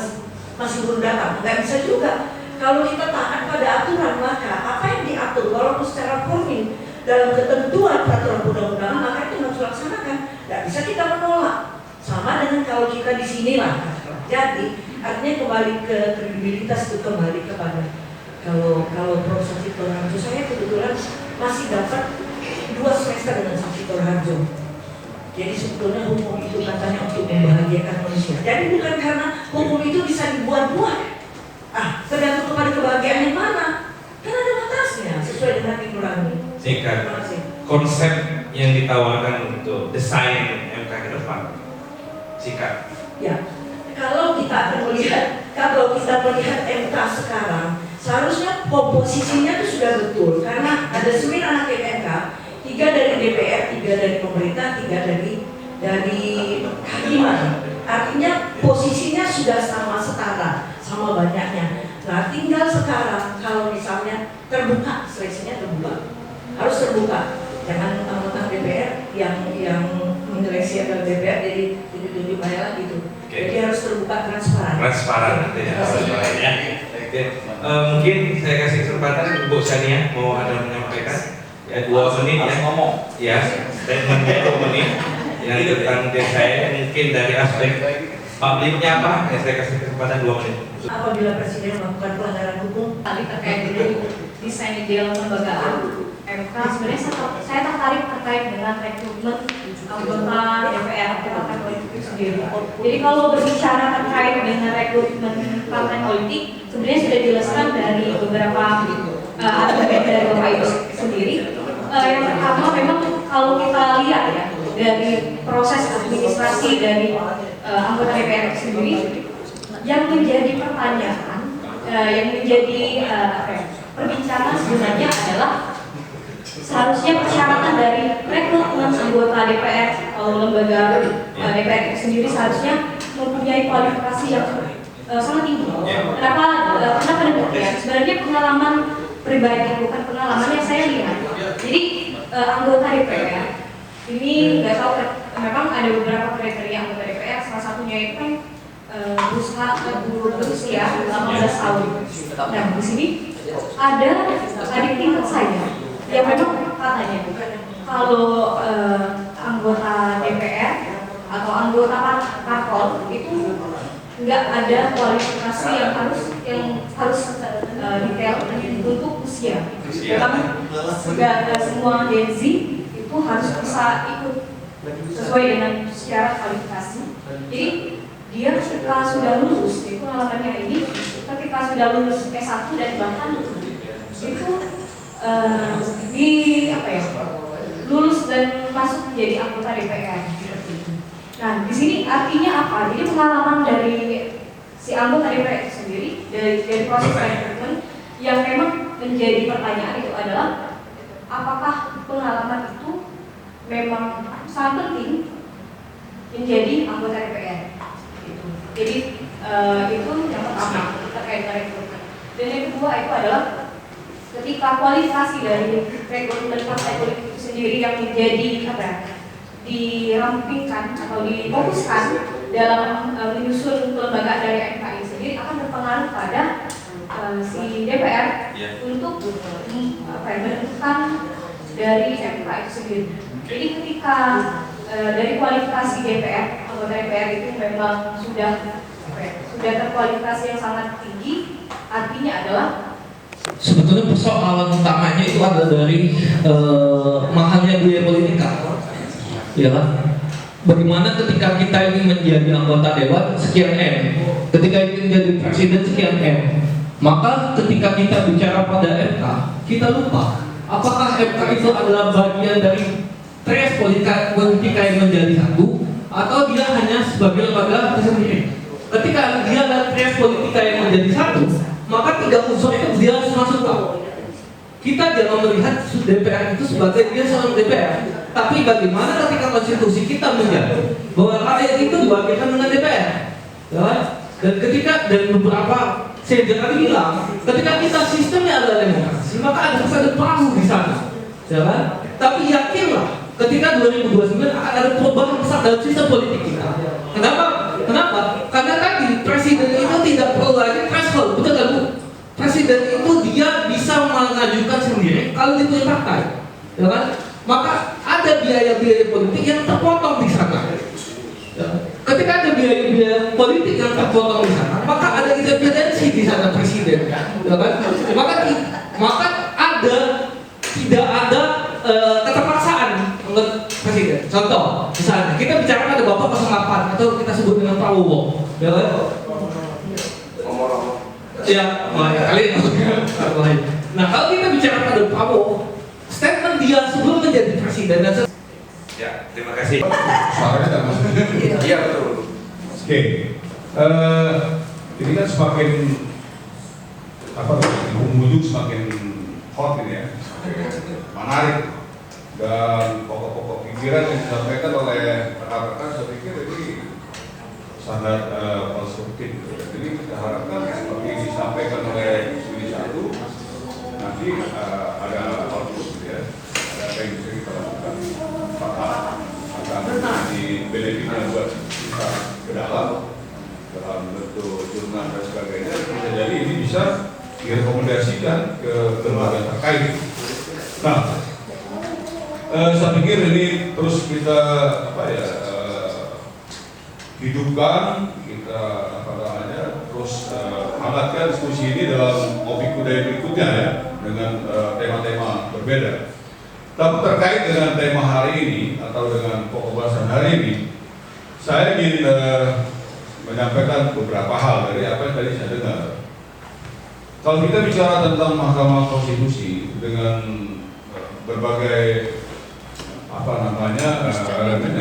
masih belum datang, nggak bisa juga. Kalau kita taat pada aturan, maka apa yang diatur walaupun secara formil dalam ketentuan peraturan undang-undangan, maka itu harus dilaksanakan. Tidak bisa kita menolak. Sama dengan kalau kita di sini lah. Jadi artinya kembali ke kredibilitas itu kembali kepada kalau Profesor Victor Harjo, saya kebetulan masih dapat 2 semester dengan Victor Harjo. Jadi sebetulnya hukum itu katanya untuk membahagiakan manusia. Jadi bukan karena hukum itu bisa dibuat-buat. Tergantung kepada kebahagiaan yang mana. Kan ada batasnya sesuai dengan nurani. Singkat, konsep yang ditawarkan untuk desain MK ke depan. Singkat. Ya, kalau kita melihat MK sekarang, seharusnya komposisinya itu sudah betul. Karena ada 9 hakim MK, 3 dari DPR, 3 dari pemerintah, 3 dari kehakiman. Artinya posisinya sudah sama setara, sama banyaknya. Nah tinggal sekarang kalau misalnya terbuka, seleksinya terbuka, harus terbuka. Jangan anggota DPR yang menyeleksi adalah DPR jadi tujuh bayar gitu. Jadi harus terbuka, transparan. Transparan artinya. Ya. Mungkin saya kasih kesempatan Bu Sania mau ada menyampaikan. Ya 2 menit ya ngomong. Ya, statementnya 2 menit yang tentang desain mungkin dari aspek publiknya apa? Ya, saya kasih kesempatan 2 menit. Apabila Presiden melakukan pelanggaran hukum, Tadi terkait dengan desain ideal kelembagaan MK, sebenarnya saya tertarik terkait dengan rekrutmen anggota DPR atau partai politik itu sendiri. Jadi kalau berbicara terkait dengan rekrutmen partai politik, sebenarnya sudah dijelaskan dari beberapa argumen dari Bapak Ibu sendiri. Yang pertama memang kalau kita lihat ya dari proses administrasi dari anggota DPR itu sendiri, yang menjadi pertanyaan, yang menjadi perbincangan sebenarnya adalah seharusnya persyaratan dari rekrutmen anggota DPR atau lembaga DPR itu sendiri seharusnya mempunyai kualifikasi yang sangat tinggi. Kenapa demikian? Sebenarnya pengalaman pribadi, bukan pengalaman yang saya lihat. Jadi anggota DPR ini nggak tahu, memang ada beberapa kriteria anggota DPR. Salah satunya itu kan berusia 18 tahun. Nah di sini ada adik tingkat saya yang memang katanya kalau anggota DPR atau anggota parpol itu nggak ada kualifikasi yang harus detail untuk usia. Memang semua Gen Z itu harus bisa ikut sesuai dengan syarat kualifikasi. Jadi dia ketika sudah lulus, itu pengalamannya ini, ketika sudah lulus S1 dan bahkan itu lulus dan masuk menjadi anggota DPR seperti itu. Nah di sini artinya apa? Jadi pengalaman dari si anggota DPR itu sendiri dari proses rekrutmen yang memang menjadi pertanyaan itu adalah apakah pengalaman itu memang sangat penting menjadi anggota DPR. Jadi itu yang pertama terkait dengan rekrutmen. Dan yang kedua itu adalah ketika kualifikasi dari rekrutmen partai politik itu sendiri yang menjadi dirampingkan atau difokuskan dalam menyusun kelembagaan dari MKI sendiri akan berpengaruh pada si DPR untuk menentukan dari MKI itu sendiri. Jadi ketika dari kualifikasi DPR, anggota DPR itu memang sudah terkualifikasi yang sangat tinggi, artinya adalah Sebetulnya persoalan utamanya itu adalah dari mahalnya biaya politika, ya kan? Bagaimana ketika kita ini menjadi anggota dewan sekian M, ketika ini menjadi presiden sekian M, maka ketika kita bicara pada MK, kita lupa apakah MK itu adalah bagian dari trias politika yang menjadi satu, atau dia hanya sebagai lembaga tersendiri. Ketika dia adalah trias politika yang menjadi satu, maka tiga unsur itu dia harus masuk. Kita jangan melihat DPR itu sebagai dia seorang DPR, tapi bagaimana ketika konstitusi kita menjadi bahwa rakyat itu dibagikan dengan DPR, ya? Dan ketika beberapa saya tadi bilang, ketika kita sistemnya adalah demokrasi, maka ada perahu di sana, ya kan? Tapi yakinlah, ketika 2029 akan ada perubahan besar dalam sistem politik kita. Kenapa? Karena tadi presiden itu tidak perlu lagi threshold, betul kan Bu? Presiden itu dia bisa mengajukan sendiri kalau dipilih partai, ya kan? Maka ada biaya-biaya politik yang terpotong di sana. Ya. Ketika ada biaya-biaya politik yang terpotong di sana, maka ada independensi di sana presiden, ya kan? Maka tidak ada keterpaksaan menurut presiden. Contoh, misalnya kita bicara ada Bapak 08 atau kita sebut dengan Prabowo, ya kan? Ya, kali ini. Nah, kalau kita bicara pada Prabowo, statement dia sebelum menjadi presiden dan Ya, terima kasih. Suaranya tidak masuk. Iya betul. Oke, ini kan semakin menuju semakin hot ini ya, menarik, dan pokok-pokok pikiran yang disampaikan oleh rekan-rekan saya pikir ini sangat konstruktif. Jadi kita harapkan seperti yang disampaikan oleh Studi 1 nanti ada output ya, ada apa yang bisa kita lakukan, apakah akan menjadi benefitnya buat kita ke dalam bentuk jurnal dan sebagainya. Bisa jadi ini bisa direkomendasikan ke lembaga terkait. Nah, saya pikir ini terus kita hidupkan, kita terus hangatkan diskusi ini dalam Ngopi Kuda berikutnya ya, dengan tema-tema berbeda. Tapi terkait dengan tema hari ini atau dengan pokok bahasan hari ini, saya ingin menyampaikan beberapa hal dari apa yang tadi saya dengar. Kalau kita bicara tentang Mahkamah Konstitusi dengan berbagai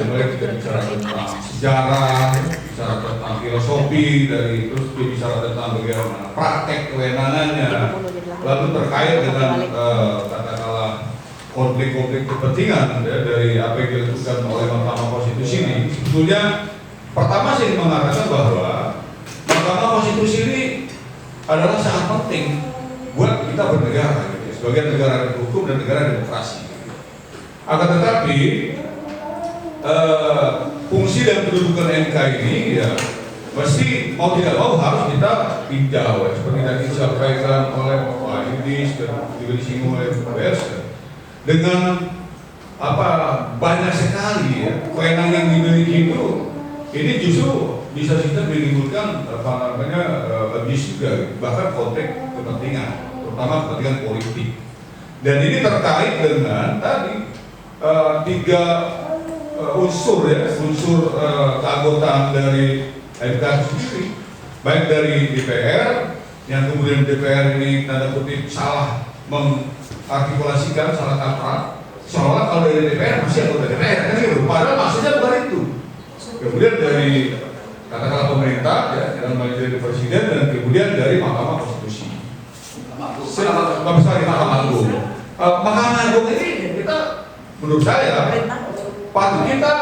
mulai kita bicara tentang sejarah, bicara tentang filosofi, terus bicara tentang bagaimana praktek kewenangannya, lalu terkait dengan katakanlah konflik-konflik kepentingan ya, dari apa yang dilakukan oleh Mahkamah Konstitusi ini. Sebetulnya pertama saya mengatakan bahwa Mahkamah Konstitusi ini adalah sangat penting buat kita bernegara, gitu, sebagai negara hukum dan negara demokrasi. Akan tetapi fungsi dan kedudukan MK ini ya mesti mau tidak mau harus kita tinjau seperti tadi disampaikan oleh Pak Yudis dan juga disinggung oleh Pak Bers dengan banyak sekali ya kewenangan yang dimiliki itu, ini justru bisa kita menimbulkan abuse juga, bahkan konteks kepentingan, terutama kepentingan politik. Dan ini terkait dengan tadi tiga unsur keanggotaan dari MK sendiri, baik dari DPR yang kemudian DPR ini tanda kutip salah mengartikulasikan, salah kaprah, seolah kalau dari DPR masih anggota DPR kan gitu, padahal maksudnya bukan itu. Kemudian dari katakanlah pemerintah ya, dalam hal dari presiden, dan kemudian dari Mahkamah Konstitusi, Mahkamah Agung. Mahkamah Agung ini kita menurut saya patut kita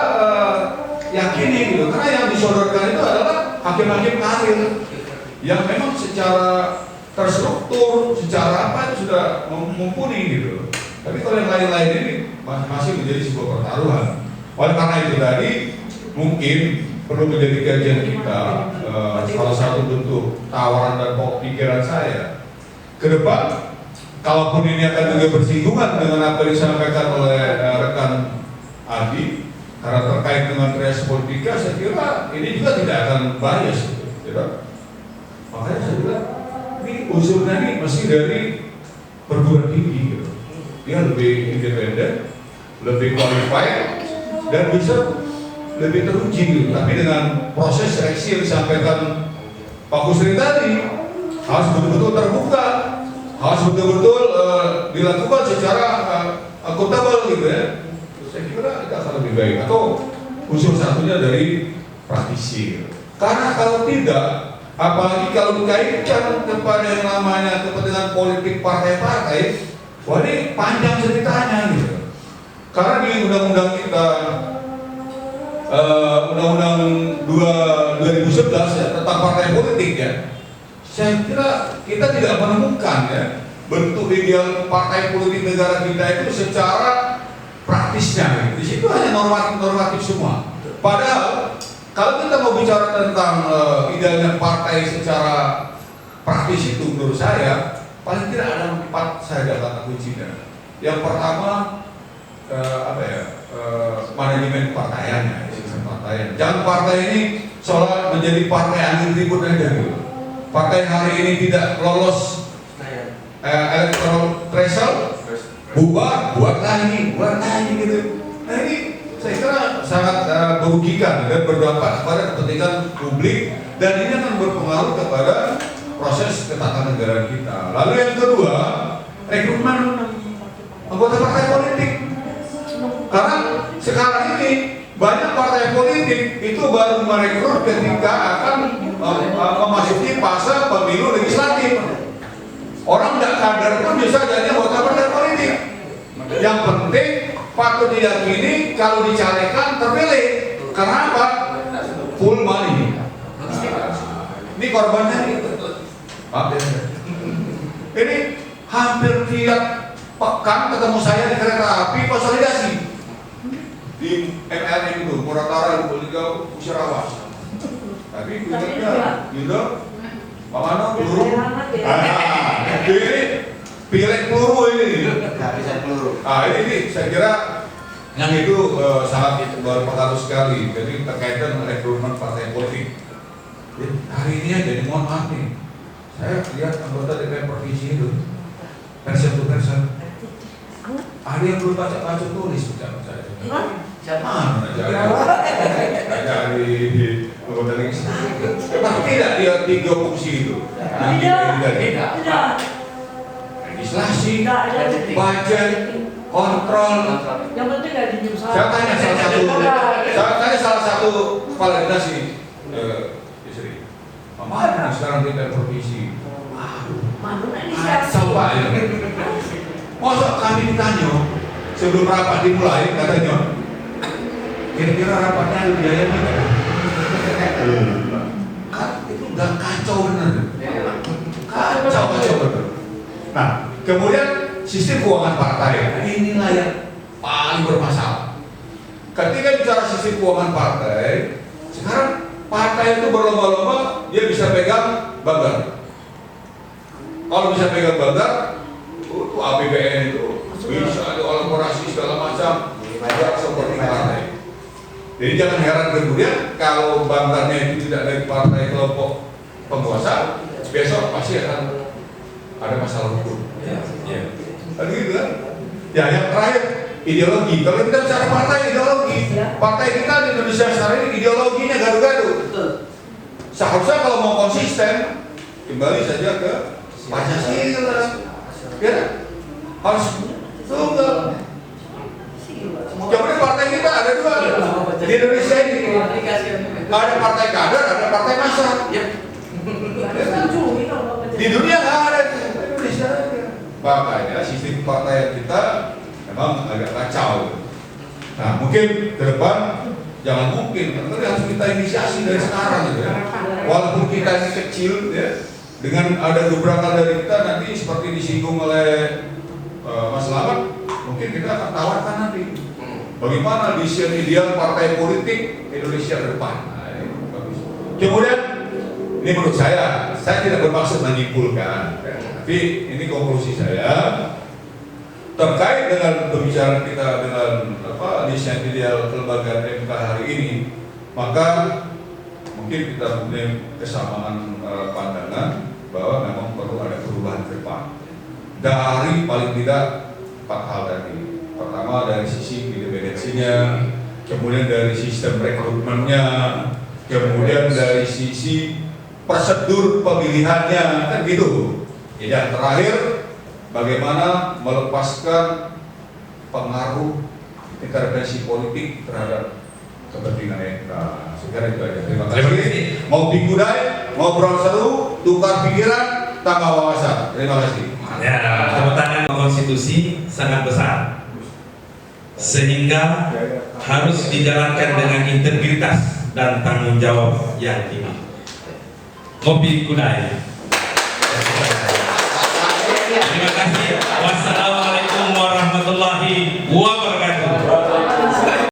yakini gitu, karena yang disodorkan itu adalah hakim-hakim karir yang memang secara terstruktur, secara itu sudah mumpuni gitu. Tapi kalau yang lain-lain ini masih menjadi sebuah pertaruhan. Oleh karena itu tadi mungkin perlu menjadi kajian kita, salah satu bentuk tawaran dan pikiran saya ke depan. Kalaupun ini akan juga bersinggungan dengan apa yang disampaikan oleh rekan Adi, karena terkait dengan trias politika, saya kira ini juga tidak akan bias, gitu. Makanya saya bilang, ini unsurnya ini mesti dari perguruan tinggi gitu. Dia lebih independen, lebih qualified, dan bisa lebih teruji gitu. Tapi dengan proses seleksi yang disampaikan Pak Kusri tadi harus betul-betul terbuka, harus betul-betul dilakukan secara akuntabel gitu ya. Saya kira itu akan lebih baik. Atau unsur satunya dari praktisi gitu. Karena kalau tidak, apalagi kalau dikaitkan kepada yang namanya kepentingan politik partai-partai, wah ini panjang ceritanya gitu. Karena di undang-undang kita, undang-undang 2011 ya, tentang partai politik ya, saya kira kita tidak menemukan ya bentuk ideal partai politik negara kita itu secara praktisnya. Di situ hanya normatif semua. Padahal kalau kita mau bicara tentang idealnya partai secara praktis itu, menurut saya paling tidak ada 4 saja kata kuncinya. Yang pertama manajemen partaiannya, sistem partaian. Jangan partai ini seolah menjadi partai angin ribut aja gitu. Partai hari ini tidak lolos electoral threshold, buat lagi gitu. Nah ini saya kira sangat merugikan dan berdampak kepada kepentingan publik, dan ini akan berpengaruh kepada proses ketatanegaraan kita. Lalu yang kedua, rekrutmen anggota partai politik. Karena sekarang ini banyak partai politik itu baru merekrut ketika akan memasuki fase pemilu legislatif. Orang tidak kader pun bisa jadi anggota partai politik. Yang penting patut diyakini kalau dicalekan terpilih. Karena apa? Full money. Ini korbannya itu. Ini hampir tiap pekan ketemu saya di kereta api konsolidasi di MRM itu, Muratara, Lubulingga, Musyarawat. Tapi kuliahnya gitu, mana peluru? Ini pilek peluru ini. Habisan peluru. Ini saya kira yang itu sangat berpengaruh sekali. Jadi terkait dengan rekrutmen partai politik. Hari ini aja, mohon maaf nih, saya lihat anggota DPR provinsi itu persen to persen. Ada yang belum baca tulis ucapan saya. Siapa? Dari anggota legislatif. Tapi tidak dia 3 fungsi itu. Tidak. Legislasi, budget, kontrol. Yang penting nggak dinyusah. Saya tanya salah satu kepala dinas ini, istri, mana sekarang DPR provinsi? Mana ini Coba ya. Masa kami ditanya sebelum rapat dimulai, katanya kira-kira rapatnya ada biayanya nggak? Kan itu udah kacau bener. Kacau bener. Nah, kemudian sistem keuangan partai, inilah yang paling bermasalah. Ketika bicara sistem keuangan partai, sekarang partai itu berlomba-lomba dia bisa pegang Banggar. Kalau bisa pegang Banggar, itu APBN itu bisa ada kolaborasi segala macam, banyak seperti partai. Jadi jangan heran kemudian kalau Banggarnya itu tidak dari partai kelompok penguasa, besok pasti akan ada masalah hukum. Tadi gitu kan? Ya yang terakhir ideologi. Kalau kita bicara partai ideologi, partai kita di Indonesia sekarang ini ideologinya gaduh-gaduh. Seharusnya kalau mau konsisten kembali saja ke Pancasila. Ya, harus tunggal. Kemudian partai kita ada 2 di Indonesia ini. Ada partai kader, ada partai massa. Di dunia nggak ada, Indonesia aja. Makanya sistem partai kita memang agak kacau. Nah mungkin ke depan jangan mungkin, tapi harus kita inisiasi dari sekarang gitu ya. Walaupun kita ini kecil ya, dengan ada beberapa dari kita nanti seperti disinggung oleh Mas Slamet, mungkin kita akan tawarkan nanti bagaimana desain ideal partai politik Indonesia ke depan. Nah, ini bagus. Kemudian ini menurut saya tidak bermaksud menyimpulkan, tapi ini konklusi saya terkait dengan pembicaraan kita dengan desain ideal kelembagaan MK hari ini. Maka mungkin kita punya kesamaan pandangan bahwa memang perlu ada perubahan ke depan. dari paling tidak 4 hal tadi. Pertama dari sisi independensinya, kemudian dari sistem rekrutmennya, kemudian dari sisi prosedur pemilihannya, kan gitu. Yang terakhir, bagaimana melepaskan pengaruh intervensi politik terhadap kepentingan MK. Sekarang itu aja. Terima kasih. Mau digudai, ngobrol seru, tukar pikiran, tambah wawasan. Terima kasih. Ya, tepuk tangan. Konstitusi sangat besar, sehingga harus dijalankan dengan integritas dan tanggung jawab yang tinggi. Kopi Kudai. Terima kasih. Wassalamualaikum warahmatullahi wabarakatuh.